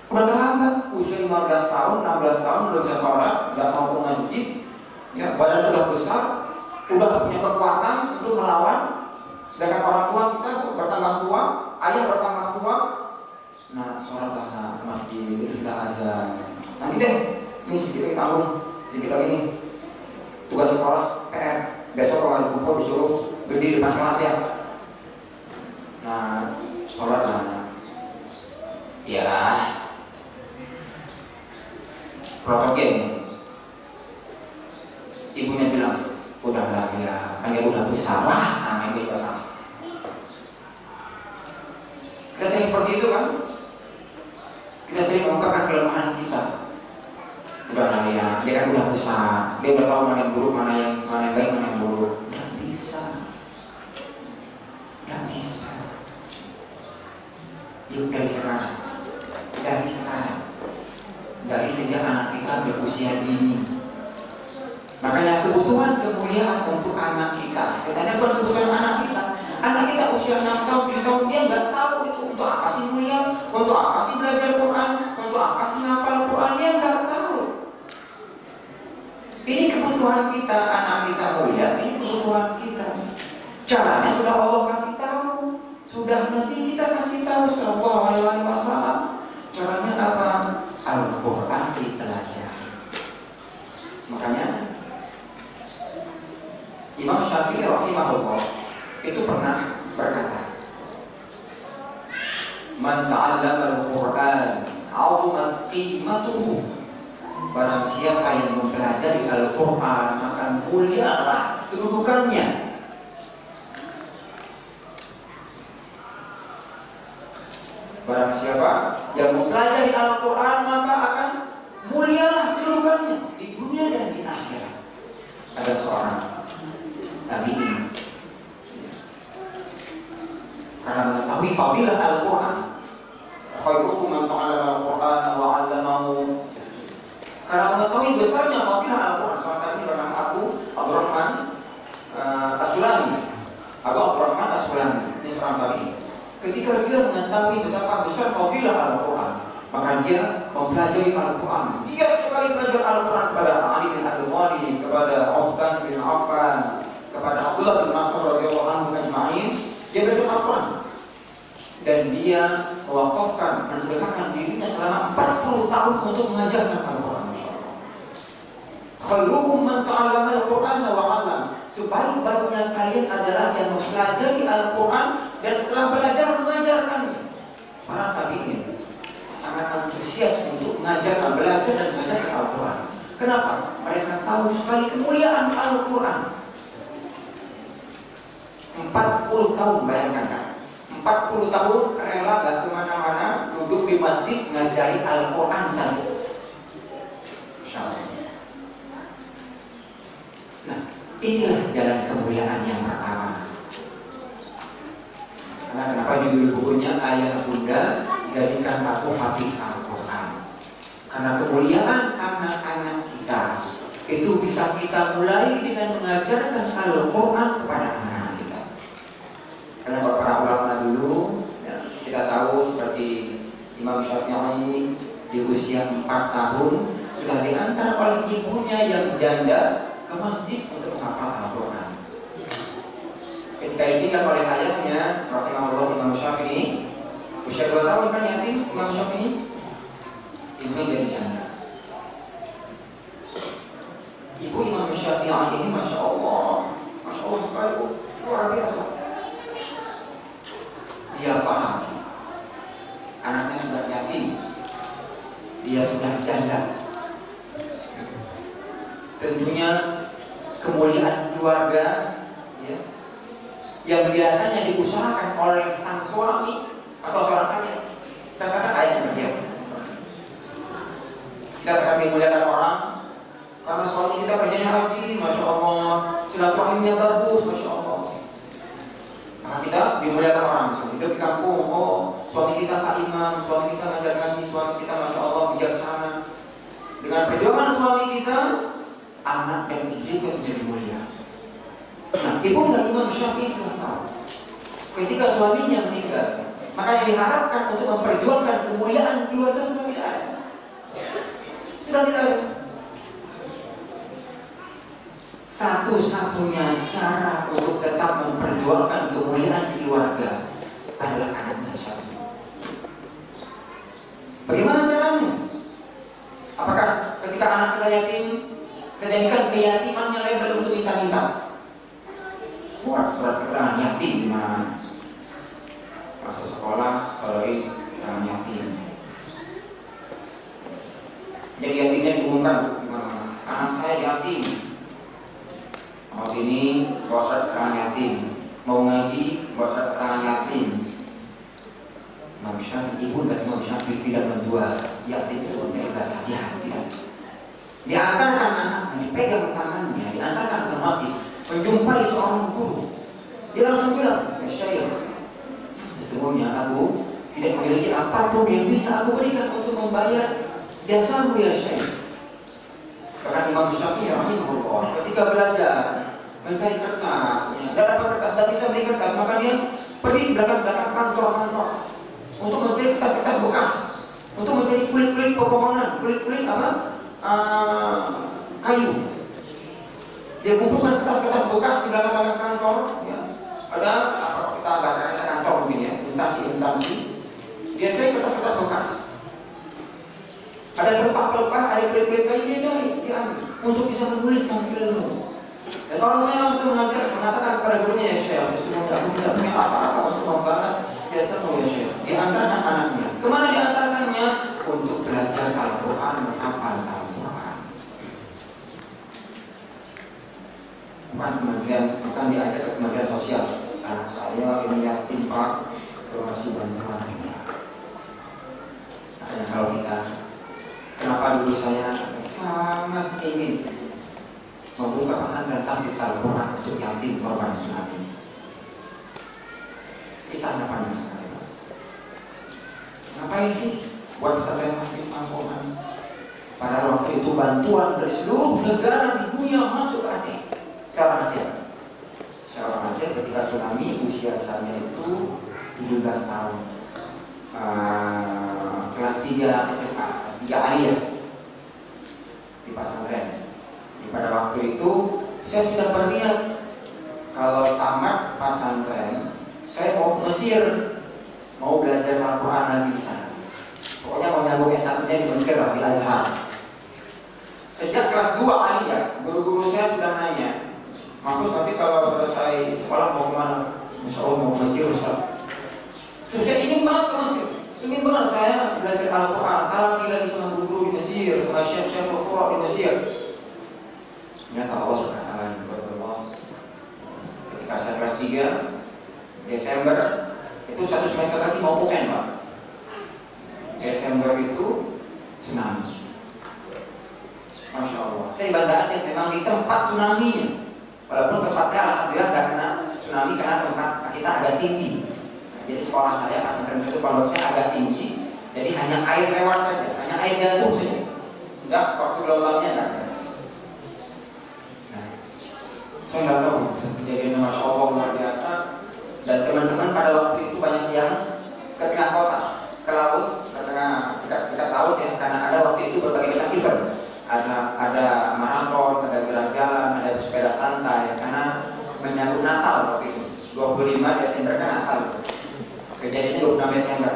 Udah terlambat, usia 15 tahun, 16 tahun udah bisa sholat, gak mau ke masjid, ya, badan udah besar, udah punya kekuatan untuk melawan. Sedangkan orang tua kita bertambah tua, ayah bertambah tua. Nah, sholat ke masjid itu sudah azan. Nanti deh, ini sedikit tanggung, sedikit lagi nih tugas sekolah, PR. Besok kalau ada kumpul disuruh berdiri depan kelas ya. Nah, sholat lah. Ya, protokol. Ibunya bilang, udahlah ya, kan dia udah besar lah, sama ibu besar. Kita sering seperti itu kan? Kita sering mengungkapkan kelemahan kita. Udahlah ya, dia kan udah besar, dia udah tahu mana yang buruk, mana yang baik, mana yang buruk. Udah bisa. Yuk dari sekarang. Dari sejak anak kita berusia dini. Makanya kebutuhan kemuliaan untuk anak kita. Sebenarnya bukan kebutuhan anak kita. Anak kita usia 6 tahun, 7 tahun, dia nggak tahu itu untuk apa sih mulia, untuk apa sih belajar Quran, untuk apa sih hafal Quran, dia nggak tahu. Ini kebutuhan kita, anak kita mulia, ini kebutuhan kita. Caranya sudah Allah kasih tahu, sudah Nabi kita kasih tahu Sallallahu Alaihi Wasallam. Caranya apa? Al-Quran dipelajari. Makanya Imam Syafi'i rahimahullah itu pernah berkata, "Man ta'allama al-Qur'an 'azumat qimatuhu." Barang siapa yang mempelajari Al-Quran, maka mulialah kedudukannya. Barang siapa yang mempelajari Al-Quran, maka akan mulialah kedudukannya di dunia dan di akhirat. Ada seorang fadilah Al-Quran. Khairukum man ta'allama Al-Quran wa 'allamahu. Karena mengetahui besarnya fadilah Al-Quran, suatu kali bernama Abu Abdurrahman As-Sulami. Abu Abdurrahman As-Sulami, ini seorang tabi'in. Ketika dia mengetahui betapa besar fadilah Al-Quran, maka dia mempelajari Al-Quran. Dia sekali belajar Al-Quran kepada Ali bin Abi Thalib, kepada Utsman bin Affan, kepada Abdullah bin Mas'ud radhiyallahu anhu ajma'in. Dia belajar Al-Quran dan dia mewakafkan, mensedekahkan dirinya selama 40 tahun untuk mengajarkan Al-Quran. Khairukum man ta'allama Al-Quran wa 'allam. Sebaik-baiknya kalian adalah yang mempelajari Al-Quran dan setelah belajar mengajarkannya. Para tabi'in sangat antusias untuk mengajarkan, belajar dan mengajarkan Al-Quran. Kenapa? Mereka tahu sekali kemuliaan Al-Quran. 40 tahun, bayangkan kan? 40 tahun rela gak kemana-mana, duduk di masjid ngajari Al-Quran saja. Nah, inilah jalan kemuliaan yang pertama. Karena kenapa judul bukunya Ayah Bunda Jadikan Aku Hafiz Al-Quran. Karena kemuliaan anak-anak kita itu bisa kita mulai dengan mengajarkan Al-Quran kepada anak kita. Karena para ulama dulu ya, kita tahu seperti Imam Syafi'i di usia 4 tahun sudah diantar oleh ibunya yang janda ke masjid untuk menghafal Al-Quran. Ketika ditinggal oleh ayahnya, rahimahullah, Imam Syafi'i, usia 2 tahun kan yatim Imam Syafi'i, ibunya jadi janda. Ibu Imam Syafi'i ini masya Allah sekali, luar biasa. Dia paham anaknya sudah yatim, dia sudah janda. Tentunya kemuliaan keluarga ya, yang biasanya diusahakan oleh sang suami atau seorang ayah, kadang-kadang ayah yang berdiam. Kita akan dimuliakan orang karena suami kita kerjanya rajin, masya Allah, silaturahimnya bagus, masya Allah. Maka kita dimuliakan orang, misalnya hidup di kampung, oh suami kita Pak Imam, suami kita ngajar ngaji, suami kita masya Allah bijaksana. Dengan perjuangan suami kita, anak dan istri itu menjadi mulia. Nah, ibu dan Imam Syafi'i sudah tahu. Ketika suaminya meninggal, maka yang diharapkan untuk memperjuangkan kemuliaan keluarga sudah tidak ada. Sudah tidak ada. Satu-satunya cara untuk tetap memperjuangkan kemuliaan keluarga adalah anaknya Syafi'i. Bagaimana caranya? Apakah ketika anak kita yatim, kita jadikan keyatimannya label untuk minta-minta? Buat surat keterangan yatim di mana? Masuk sekolah, saudari keterangan yatim. Jadi yatimnya diumumkan di mana-mana. Anak saya yatim. Mau ini buat surat keterangan yatim. Mau ngaji buat surat keterangan yatim. Imam Syafi'i, ibu dan Imam Syafi'i tidak menjual yatim itu untuk belas kasihan, tidak. Diantarkan anaknya, dipegang tangannya, diantarkan ke masjid, menjumpai seorang guru. Dia langsung bilang, ya Syekh, sesungguhnya aku tidak memiliki apapun yang bisa aku berikan untuk membayar jasamu ya Syekh. Bahkan Imam Syafi'i rahimahullah ketika belajar mencari kertas, tidak dapat kertas, tidak bisa beli kertas, maka dia pergi ke belakang kantor-kantor untuk mencari kertas-kertas bekas, untuk mencari kulit-kulit pepohonan, kulit-kulit kayu. Dia kumpulkan kertas-kertas bekas di belakang kantor. Ya. Ada apa kita bahasanya kantor mungkin ya, instansi. Dia cari kertas-kertas bekas. Ada pelepah-pelepah, ada kulit-kulit kayu, dia cari, dia ambil untuk bisa menuliskan ilmu. Dan orang-orang langsung mengatakan kepada gurunya, ya Syekh, sesungguhnya aku tidak punya apa-apa untuk membalas jasamu ya Syekh. Diantarkan anaknya. Kemana diantarkannya? Untuk belajar Al-Quran, menghafal Al-Quran. Bukan diajak ke kementerian sosial. Anak saya ini yatim Pak, kasih bantuan. Makanya kalau kita, kenapa dulu saya sangat ingin membuka pesantren tahfiz Al-Quran untuk yatim korban tsunami. Kisahnya panjang sekali. ini buat pesantren Hafiz Al-Quran. Pada waktu itu bantuan dari seluruh negara di dunia masuk ke Aceh. Saya orang Aceh ketika tsunami, usia saya itu 17 tahun. Kelas 3 SMA, kelas 3 aliyah di pesantren. Pada waktu itu saya sudah berniat kalau tamat pesantren saya mau ke Mesir, mau belajar Al-Quran lagi di sana. Pokoknya mau nyambung S1-nya di Mesir lah, di Azhar. Sejak kelas 2 aliyah, guru-guru saya sudah nanya, Makus nanti kalau selesai sekolah mau kemana? Insya Allah mau ke Mesir, Ustaz. Terus saya ingin banget ke Mesir, ingin banget saya belajar Al-Quran, halal lagi sama guru-guru di Mesir, sama syekh-syekh Al-Quran di Mesir. Ternyata Allah berkata lain, berdoa. Ketika saya kelas 3 Desember, itu 1 semester lagi mau UN, Pak. Desember itu tsunami. Masya Allah. Saya di Banda Aceh memang di tempat tsunami-nya. Walaupun tempat saya alhamdulillah tidak kena tsunami karena tempat kita agak tinggi. Jadi sekolah saya, pesantren saya itu pondok saya agak tinggi. Jadi hanya air lewat saja, hanya air jatuh saja. Enggak, waktu gelombangnya enggak ada. Saya nggak tahu kejadian Masya Allah luar biasa. Dan teman-teman pada waktu itu banyak yang ke tengah kota, ke laut, ke tengah dekat laut ya, karena ada waktu itu berbagai macam event. Ada maraton, ada gerak jalan, ada sepeda santai. Karena menyambut Natal waktu itu, 25 Desember kan Natal. Kejadiannya 26 Desember.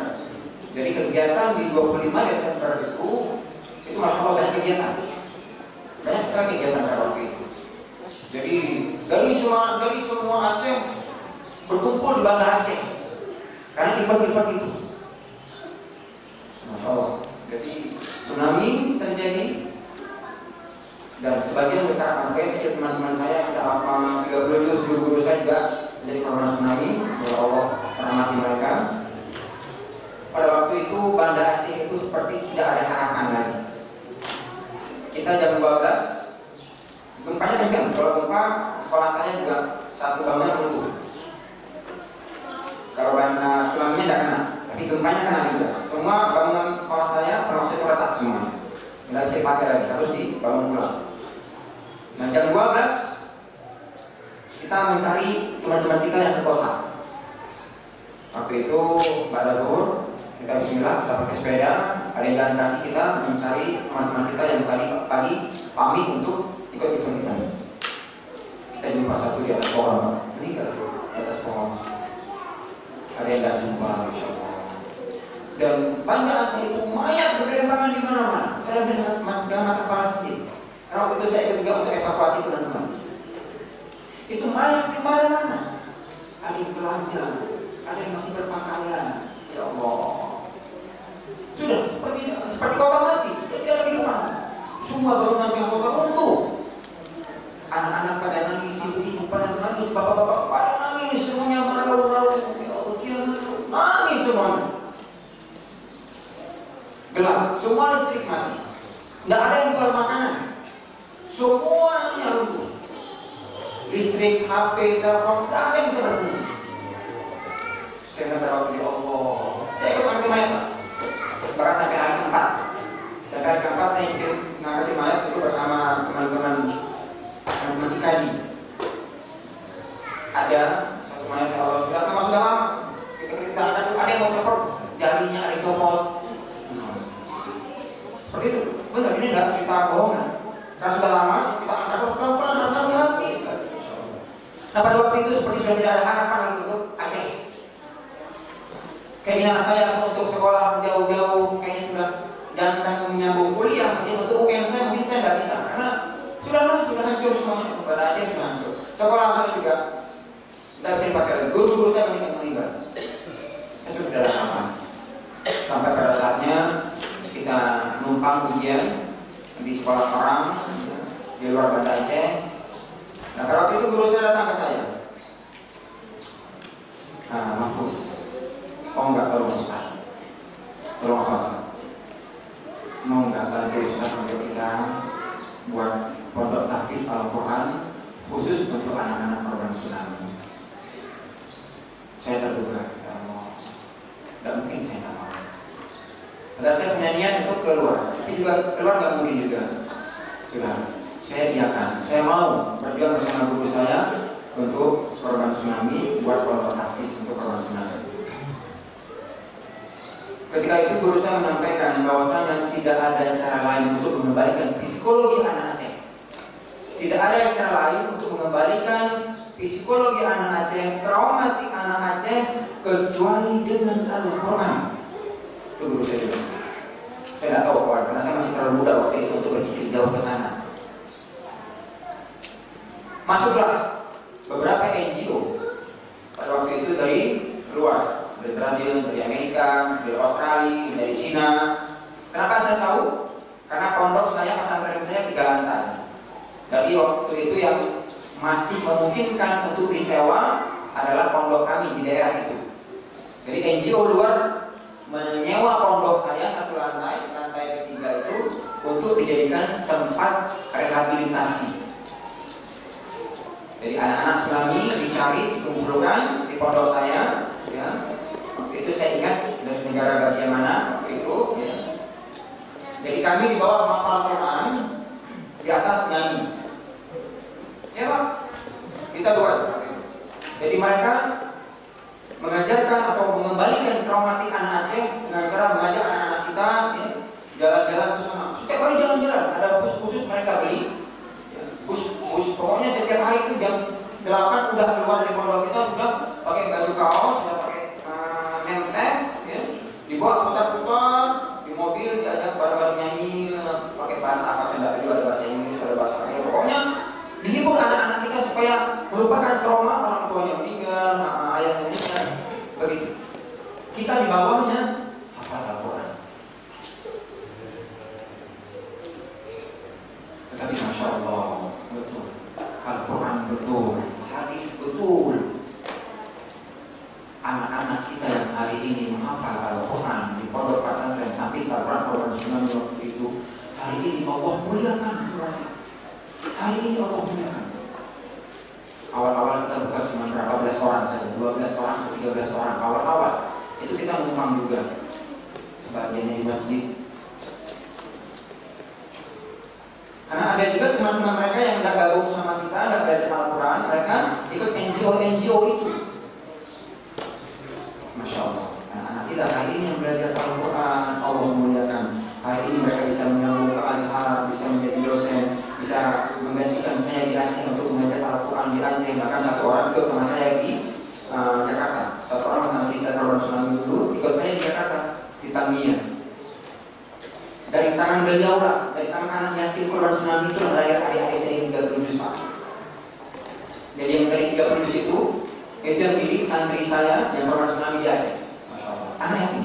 Jadi kegiatan di 25 Desember itu Masya Allah banyak kegiatan. Banyak sekali kegiatan pada waktu itu. Jadi dari semua Aceh berkumpul di Banda Aceh karena event-event itu. Masya Allah. Jadi tsunami terjadi dan sebagian besar masyarakat kecil teman-teman saya sudah apa 30 guru saya juga menjadi korban tsunami. Semoga Allah merahmati mereka. Pada waktu itu Banda Aceh itu seperti tidak ada harapan lagi. Kita jam 12 gempanya kencang. Kalau gempa sekolah saya juga satu bangunan runtuh. Kalau tsunami-nya tidak kena, tapi gempanya kena juga. Semua bangunan sekolah saya termasuk itu retak semua. Tidak bisa dipakai lagi, harus dibangun ulang. Nah jam 12 kita mencari teman-teman kita yang ke kota. Waktu itu pada zuhur kita bismillah, kita pakai sepeda, ada yang jalan kaki, kita mencari teman-teman kita yang tadi pagi pamit untuk ikut event-event. Kita jumpa satu di atas pohon, meninggal di atas pohon. Ada yang tidak jumpa, Masya Allah. Dan Banda Aceh itu mayat berdebangan di mana-mana. Saya dengan mata kepala sendiri. Karena waktu itu saya ikut juga untuk evakuasi teman-teman. Itu mayat di mana-mana. Ada yang belanja, ada yang masih berpakaian. Ya Allah. Sudah seperti kota mati, sudah tidak ada kehidupan. Semua bangunan yang kota runtuh. Anak-anak pada nangis, ibu-ibu pada nangis, bapak-bapak pada nangis, semuanya meraung-raung. Ya Allah, nangis semuanya. Gelap, semua listrik mati. Tidak ada yang jual makanan. Semuanya runtuh. Listrik, HP, telepon, tidak ada yang bisa berfungsi. Saya kata ya Allah, saya ikut angkat mayat Pak. Bahkan sampai hari keempat. Sampai hari keempat saya ikut ngangkat mayat itu bersama teman-teman IKADI. Ada satu mayat yang Allah sudah lama. Kita ada yang mau copot jarinya, ada yang copot. Seperti itu. Benar, ini tidak cerita bohongan. Karena sudah lama kita angkat terus pelan-pelan, harus hati-hati. Nah pada waktu itu seperti sudah tidak ada harapan lagi untuk Aceh. Keinginan saya untuk sekolah jauh-jauh kayaknya sudah jangan menyambung kuliah, mungkin untuk UN saya mungkin saya tidak bisa karena sudah hancur semuanya. Pada Aceh sudah hancur. Sekolah saya juga tidak bisa dipakai lagi. Guru-guru saya meninggal. Saya sudah tidak ada harapan. Sampai pada saatnya kita numpang ujian di sekolah orang di luar Banda Aceh. Nah pada waktu itu guru saya datang ke saya. Nah Mahfuz, mau nggak tolong Ustaz? Tolong apa Ustaz? Mau nggak bantu Ustaz untuk kita buat pondok tahfiz Al-Quran khusus untuk anak-anak korban tsunami? Saya terduga, ya Allah, tidak mungkin saya tak mau. Padahal saya punya niat untuk keluar, tapi juga keluar nggak mungkin juga. Sudah, saya iakan. Saya mau berjuang bersama guru saya untuk korban tsunami, buat sholat tahfiz untuk korban tsunami. Ketika itu guru saya menyampaikan bahwasanya tidak ada cara lain untuk mengembalikan psikologi anak Aceh. Tidak ada cara lain untuk mengembalikan psikologi anak Aceh, traumatik anak Aceh, kecuali dengan Al-Quran. Itu guru saya bilang. Saya tidak tahu kawan, karena saya masih terlalu muda waktu itu untuk berpikir jauh ke sana. Masuklah beberapa NGO pada waktu itu dari luar, dari Brazil, dari Amerika, dari Australia, dari Cina. Kenapa saya tahu? Karena pondok saya, pesantren saya 3 lantai. Jadi waktu itu yang masih memungkinkan untuk disewa adalah pondok kami di daerah itu. Jadi NGO luar menyewa pondok saya 1 lantai, lantai ketiga itu untuk dijadikan tempat rehabilitasi. Jadi anak-anak tsunami dicari, dikumpulkan di pondok saya. Ya. Waktu itu saya ingat dari negara bagian mana waktu itu. Ya. Jadi kami di bawah menghafal Quran, di atas nyanyi. Ya Pak, kita doa. Jadi mereka mengajarkan atau mengembalikan traumatik anak Aceh dengan cara mengajak anak-anak kita ya, jalan-jalan ke sana. Setiap hari jalan-jalan, ada bus khusus mereka beli. Ya, bus pokoknya setiap hari itu jam 8 sudah keluar dari pondok kita, sudah pakai baju kaos, sudah pakai nemtek, ya, dibawa putar-putar di mobil, diajak bareng-bareng nyanyi, pakai bahasa apa saya tidak tahu, ada bahasa Inggris, ada bahasa Arab. Pokoknya dihibur anak-anak kita supaya melupakan trauma orang tuanya meninggal, ayah meninggal, begitu. Kita di bawahnya hafal Al-Quran. Tetapi Masya Allah, betul Al-Quran betul, hadis betul. Anak-anak kita yang hari ini menghafal Al-Quran di pondok pesantren Hafiz Al-Quran korban tsunami waktu itu, hari ini Allah muliakan semuanya. Hari ini Allah muliakan. Awal-awal kita bukan cuma berapa belas orang saja, 12 orang atau 13 orang. Awal-awal itu kita menumpang juga, sebagiannya di masjid. Karena ada juga teman-teman mereka yang tidak gabung sama kita, tidak belajar Al-Quran, mereka ikut NGO itu. Masya Allah, anak-anak kita hari ini yang belajar Al-Quran, Allah memuliakan. Hari ini mereka bisa menyambung ke Azhar, bisa menjadi dosen, bisa menggantikan saya di Aceh untuk mengajar Al-Quran di Aceh. Bahkan satu orang ikut sama saya di Jakarta. Satu orang sama saya kalau tsunami dulu ikut saya di Jakarta, di Tamiya. Dari tangan beliau lah, dari tangan anak yatim korban tsunami itu lahir adik-adik dari 30 juz Pak. Jadi yang dari 30 juz itu yang milik santri saya yang korban tsunami di Aceh. Masya Allah, anak yatim.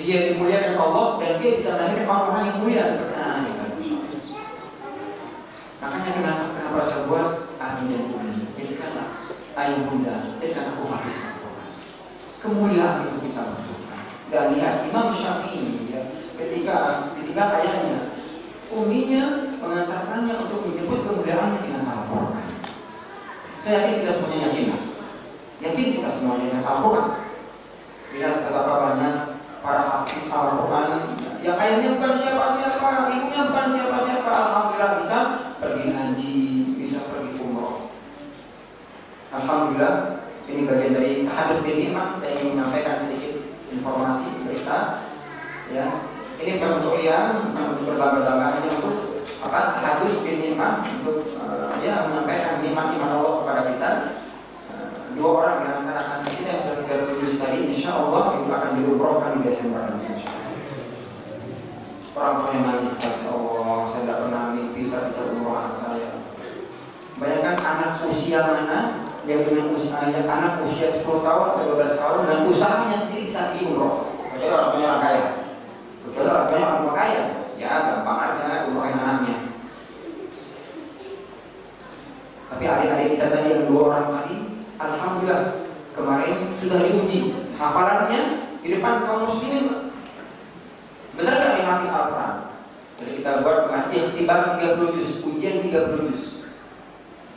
Dia dimuliakan Allah dan dia bisa melahirkan orang-orang yang mulia seperti anak kita. Makanya kenapa saya buat Abi dan Umi. Jadikanlah ayah bunda, jadikan aku habis Al-Quran. Kemuliaan itu kita butuhkan. Dan lihat Imam Syafi'i ya, ketika ayahnya, uminya mengantarkannya untuk menyebut kemuliaannya dengan Al-Quran. Saya yakin kita semuanya yakin kita semuanya dengan Al-Quran. Lihat betapa banyak para hafiz Al-Quran yang ayahnya bukan siapa-siapa, ibunya bukan siapa-siapa, alhamdulillah bisa pergi ngaji, bisa pergi umroh. Alhamdulillah, ini bagian dari tahadus bin nikmah. Saya ingin menyampaikan sedikit informasi berita. Ya, ini bukan untuk untuk berbangga-bangga, hanya untuk tahadus bin nikmah, untuk menyampaikan nikmat-nikmat Allah kepada kita. 2 orang di antara santri kita yang sudah 37 tadi, insya Allah itu akan diumrohkan di Desember nanti. Orang tua yang nangis, ya Allah, saya tidak pernah mimpi saya bisa umroh anak saya. Bayangkan anak usia mana yang dengan anak usia 10 tahun atau 12 tahun dan usahanya sendiri bisa diumroh. Kecuali orang punya orang kaya. Kecuali orang punya orang tua kaya, ya gampang aja umrohin anaknya. Tapi adik-adik kita tadi yang 2 orang tadi, alhamdulillah kemarin sudah diuji hafalannya di depan kaum muslimin. Benar gak nih hafiz Al-Quran? Jadi kita buat ikhtibar 30 juz, ujian 30 juz.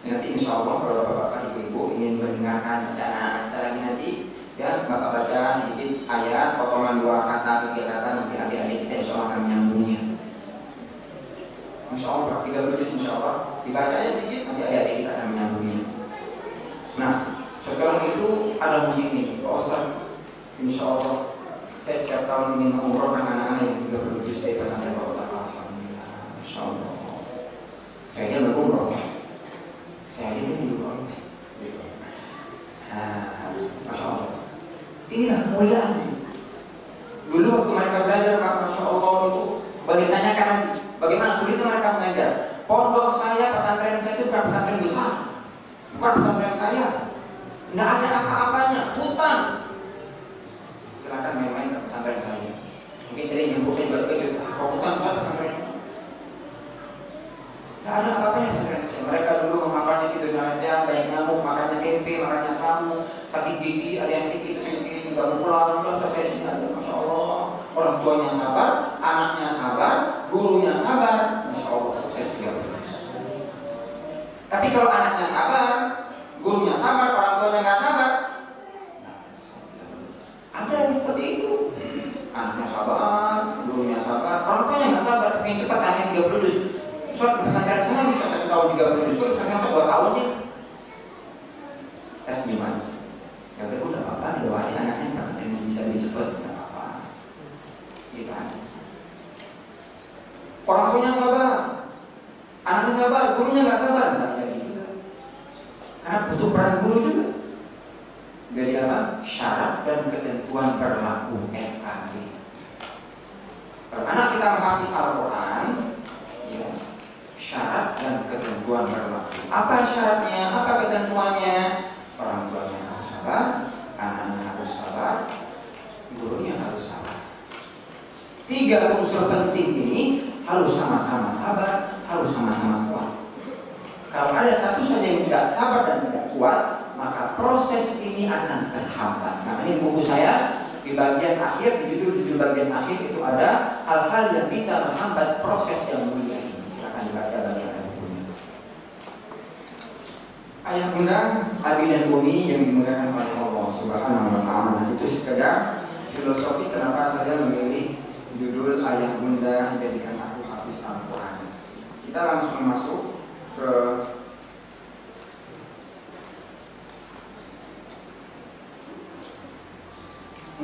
Nanti insya Allah kalau bapak-bapak ibu-ibu ingin mendengarkan bacaan anak kita lagi nanti, Ya, Bapak baca sedikit ayat, potongan 2 kata, 3 kata, nanti adik-adik kita insya Allah akan menyambungnya. Insya Allah, 3 juz insya Allah. Dibaca aja sedikit, nanti adik-adik kita akan menyambungnya. Nah, setelah itu ada musik nih, Pak Ustaz. Insya Allah, saya setiap tahun ingin mengumrohkan anak-anak yang 30 juz dari pesantren Pak Ustaz. Alhamdulillah, insya Allah. Saya aja berumroh. Saya aja berumroh. Masya Allah. Inilah kemuliaan. Dulu waktu mereka belajar, Masya Allah itu bagi tanyakan nanti, bagaimana sulitnya mereka mengajar. Pondok saya, pesantren saya itu bukan pesantren besar, bukan pesantren kaya, tidak ada apa-apanya, hutan. Silakan main-main ke pesantren saya. Mungkin jadi nyambung saya juga kecil. Kalau hutan besar pesantren, tidak ada apa-apanya pesantren saya. Mereka dulu memakannya tidur dengan sehat, banyak nyamuk, makannya tempe, makannya tamu, sakit gigi, ada yang sedikit, terus yang sedikit juga pulang. Saya sini ada, Masya Allah. Orang tuanya sabar, anaknya sabar, gurunya sabar, Masya Allah, sukses dia. Tapi kalau anaknya sabar, gurunya sabar, orang tuanya nggak sabar, ada yang seperti itu. Anaknya sabar, gurunya sabar, orang tuanya nggak sabar, pengen cepat anaknya 30 dus. Soal pesantren sana bisa 1 tahun 30 dus, kalau pesantren 2 tahun sih. Tes gimana? Ya udah apa-apa, doain anaknya pesantren bisa lebih cepat, nggak apa-apa. Gitu aja. Orang tuanya sabar, anaknya sabar, gurunya nggak sabar, nggak jadi juga. Karena butuh peran guru juga. Jadi apa? Syarat dan ketentuan berlaku SAD. Kalau anak kita menghafal Al-Quran, ya, syarat dan ketentuan berlaku. Apa syaratnya? Apa ketentuannya? Orang tuanya harus sabar, anaknya harus sabar, gurunya harus sabar. 3 unsur penting ini harus sama-sama sabar, harus sama-sama kuat. Kalau ada satu saja yang tidak sabar dan tidak kuat, maka proses ini akan terhambat. Makanya buku saya di bagian akhir, di judul bagian akhir itu ada hal-hal yang bisa menghambat proses yang mulia ini. Silakan dibaca bagian bukunya. Ayah bunda, abi dan bumi yang dimuliakan oleh Allah Subhanahu wa Ta'ala, itu sekedar filosofi kenapa saya memilih judul ayah bunda jadikan aku hafiz Al-Quran. Kita langsung masuk ke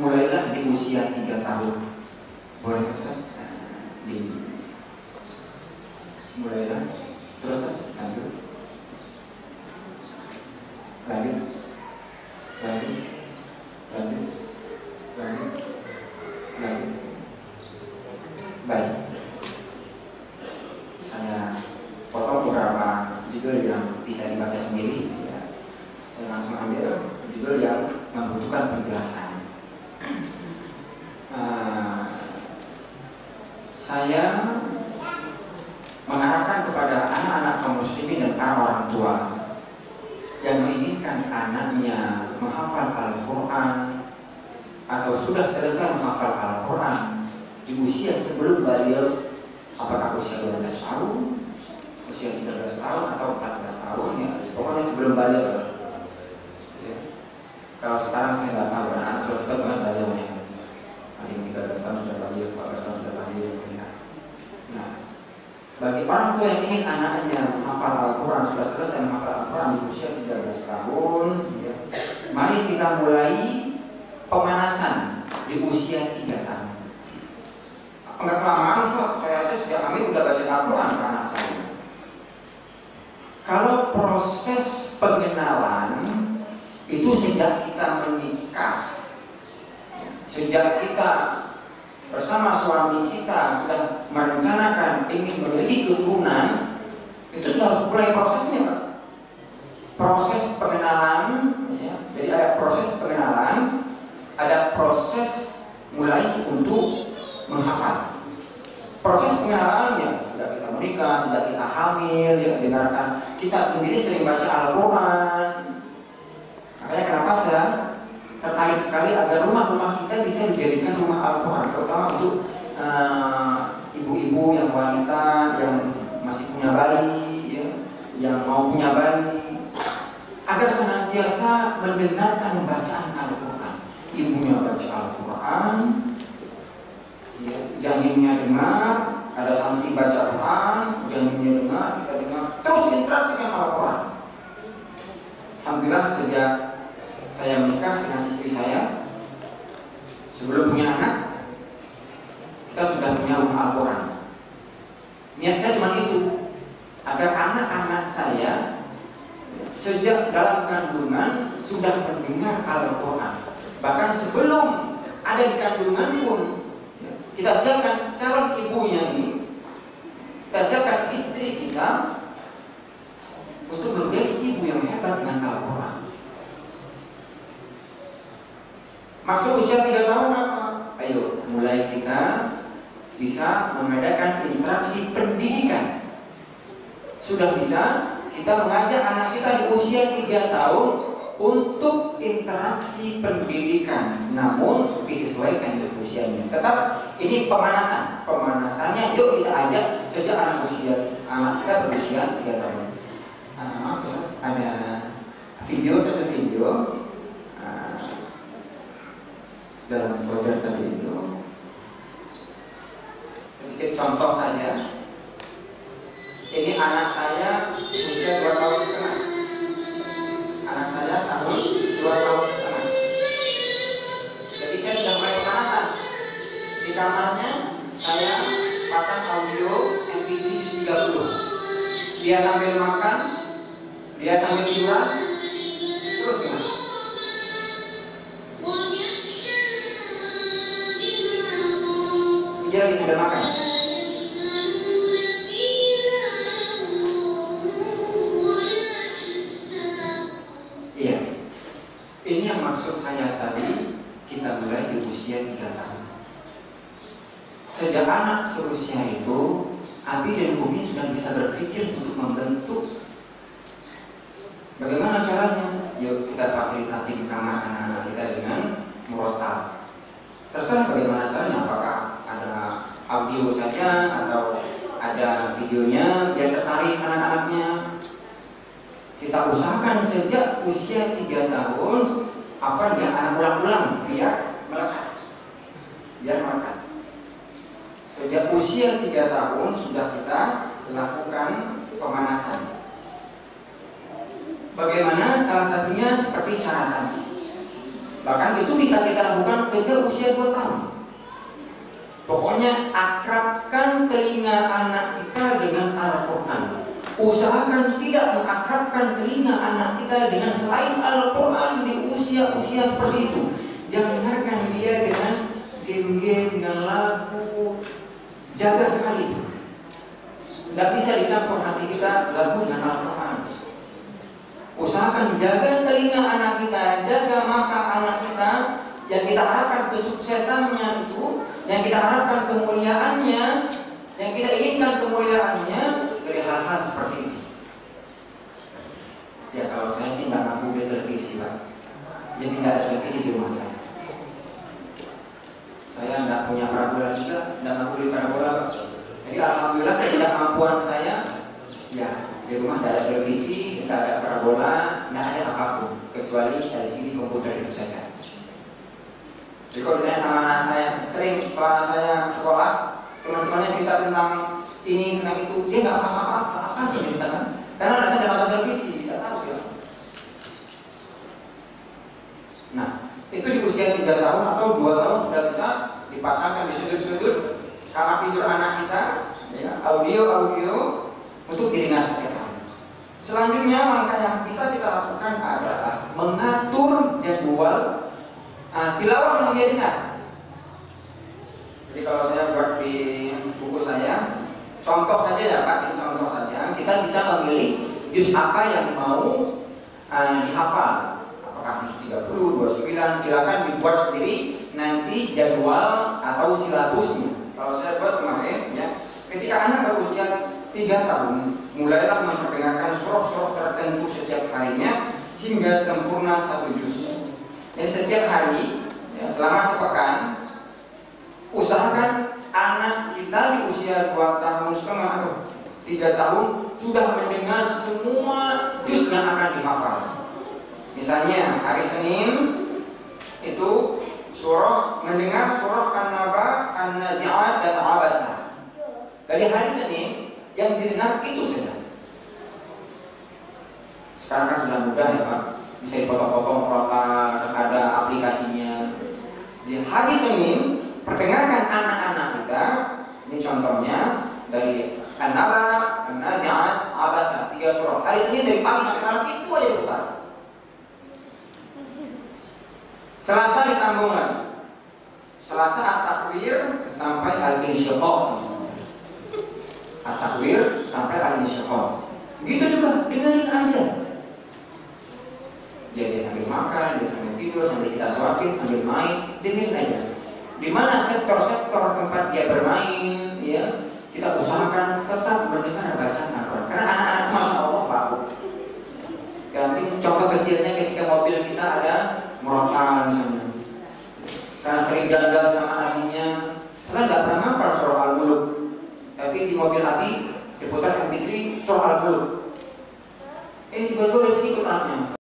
mulailah di usia 3 tahun. Boleh Ustaz? Mulailah. Terus lanjut. Baik. Saya potong beberapa judul yang bisa dibaca sendiri. Ya. Saya langsung ambil judul yang membutuhkan penjelasan. Saya mengarahkan kepada anak-anak kaum muslimin dan para orang tua yang menginginkan anaknya menghafal Al-Quran atau sudah selesai menghafal Al-Quran di usia sebelum balik, apakah usia 12 tahun, usia 13 tahun atau 14 tahun, ya pokoknya sebelum balik. Ya. Kalau sekarang saya nggak tahu, anak sudah cepat banget baliknya. Ada yang 13 tahun sudah balik, 14 tahun sudah balik. Nah, bagi orang tua yang ingin anaknya menghafal Al-Quran, sudah selesai menghafal Al-Quran di usia 13 tahun, ya, mari kita mulai pemanasan di usia 3 tahun. Enggak kelamaan, saya aja sejak kami udah baca Al-Quran ke anak saya. Kalau proses pengenalan itu sejak kita menikah, sejak kita bersama suami kita sudah merencanakan ingin memiliki keturunan, itu sudah harus mulai prosesnya, Pak. Proses pengenalan, ya. Jadi ada proses pengenalan, ada proses mulai untuk menghafal. Proses pengenalannya sudah kita menikah, sudah kita hamil, ya, dengarkan. Kita sendiri sering baca Al-Quran. Makanya kenapa saya tertarik sekali agar rumah-rumah kita bisa dijadikan rumah Al-Quran, terutama untuk ibu-ibu yang wanita yang masih punya bayi, ya, yang mau punya bayi, agar senantiasa mendengarkan bacaan Al-Quran. ibunya baca Al-Quran, ya, janinnya dengar, ada santri baca Quran, janinnya dengar, kita dengar, terus interaksi dengan Al-Quran. Alhamdulillah sejak saya menikah dengan istri saya, sebelum punya anak, kita sudah punya rumah Al-Quran. Niat saya cuma itu, agar anak-anak saya sejak dalam kandungan sudah mendengar Al-Quran. Bahkan sebelum ada di kandungan pun, kita siapkan calon ibunya ini, kita siapkan istri kita untuk menjadi ibu yang hebat dengan Al-Quran. Maksud usia 3 tahun apa? Ayo, mulai kita bisa membedakan interaksi pendidikan. Sudah bisa kita mengajak anak kita di usia 3 tahun untuk interaksi pendidikan, namun disesuaikan dengan usianya. Tetap ini pemanasan. Pemanasannya yuk kita ajak sejak anak kita berusia 3 tahun. Ada satu video dalam folder tadi itu. Sedikit contoh saja. Ini anak saya usia 2 tahun setengah. Anak saya tahun 2 tahun setengah. Jadi saya sudah mulai pemanasan. Di kamarnya saya pasang audio MP3 30. Dia sambil makan, dia sambil tiduran, terus gimana? Dia lagi sambil makan. Iya, ini yang maksud saya tadi, kita mulai di usia 3 tahun. Sejak anak seusia itu, api dan bumi sudah bisa berpikir untuk membentuk. Bagaimana caranya? Yuk kita fasilitasi di kamar anak-anak kita dengan murotal. Terserah bagaimana caranya, apakah ada audio saja atau ada videonya biar tertarik anak-anaknya. Kita usahakan sejak usia 3 tahun, apa dia anak ulang-ulang biar melekat. Sejak usia 3 tahun sudah kita lakukan pemanasan. Bagaimana? Salah satunya seperti cara tadi. Bahkan itu bisa kita lakukan sejak usia 2 tahun. Pokoknya akrabkan telinga anak kita dengan Al-Quran. Usahakan tidak mengakrabkan telinga anak kita dengan selain Al-Quran di usia-usia seperti itu. Jangan dengarkan dia dengan game-game, dengan lagu. Jaga sekali. Tidak bisa dicampur hati kita lagu dengan Al-Quran. Usahakan jaga telinga anak kita, jaga mata anak kita. Yang kita harapkan kesuksesannya itu, yang kita harapkan kemuliaannya, yang kita inginkan kemuliaannya dari hal-hal seperti ini. Ya kalau saya sih nggak mampu beli televisi, Pak. Jadi tidak ada televisi di rumah saya. Saya nggak punya parabola juga, nggak mampu beli parabola, Pak. Jadi alhamdulillah ketidakmampuan saya, ya di rumah tidak ada televisi, tidak ada parabola, tidak ada apapun kecuali LCD komputer itu saja. Jadi kalau ditanya sama anak saya, sering kalau anak saya sekolah, teman-temannya cerita tentang ini, tentang itu, dia nggak paham apa sih ceritakan. Karena anak saya nonton televisi, tidak tahu ya. Nah, itu di usia 3 tahun atau 2 tahun sudah bisa dipasangkan di sudut-sudut kamar tidur anak kita, ya, audio untuk dinasihatkan. Selanjutnya langkah yang bisa kita lakukan adalah mengatur jadwal tilawah yang dia dengar. Jadi kalau saya buat di buku saya, contoh saja ya Pak, ini contoh saja. Kita bisa memilih juz apa yang mau dihafal. Apakah juz 30, 29, silakan dibuat sendiri nanti jadwal atau silabusnya. Kalau saya buat kemarin ya, ketika anak berusia 3 tahun, mulailah memperdengarkan surah-surah tertentu setiap harinya hingga sempurna 1 juz. Jadi setiap hari, ya, selama sepekan, usahakan anak kita di usia 2 tahun setengah atau 3 tahun sudah mendengar semua juz yang akan dihafal. Misalnya hari Senin itu mendengar surah An-Naba, An-Nazi'at dan Abasa. Dari hari Senin yang didengar itu saja. Sekarang kan sudah mudah ya Pak, bisa dipotong-potong protak, ada aplikasinya. Di hari Senin perdengarkan anak-anak kita. Ini contohnya dari An-Naba, An-Nazi'at, Abasa, 3 surah. Hari Senin dari pagi sampai malam itu aja diputar. Selasa disambung lagi. Selasa At-Takwir sampai Al-Insyiqaq misalnya. At-Takwir sampai Al-Insyiqaq. Begitu juga, dengerin aja. Dia sambil makan, dia sambil tidur, sambil kita suapin, sambil main, dengerin aja. Di mana sektor-sektor tempat dia bermain, ya, kita usahakan tetap mendengar bacaan Al-Quran. Karena anak-anak Masya Allah bagus. Contoh kecilnya ketika mobil kita ada murotal misalnya. Karena sering gagal sama adiknya, karena nggak pernah hafal surah Al-Mulk. Tapi di mobil Abi diputar MP3 surah Al-Mulk. Tiba-tiba dari sini ikut anaknya.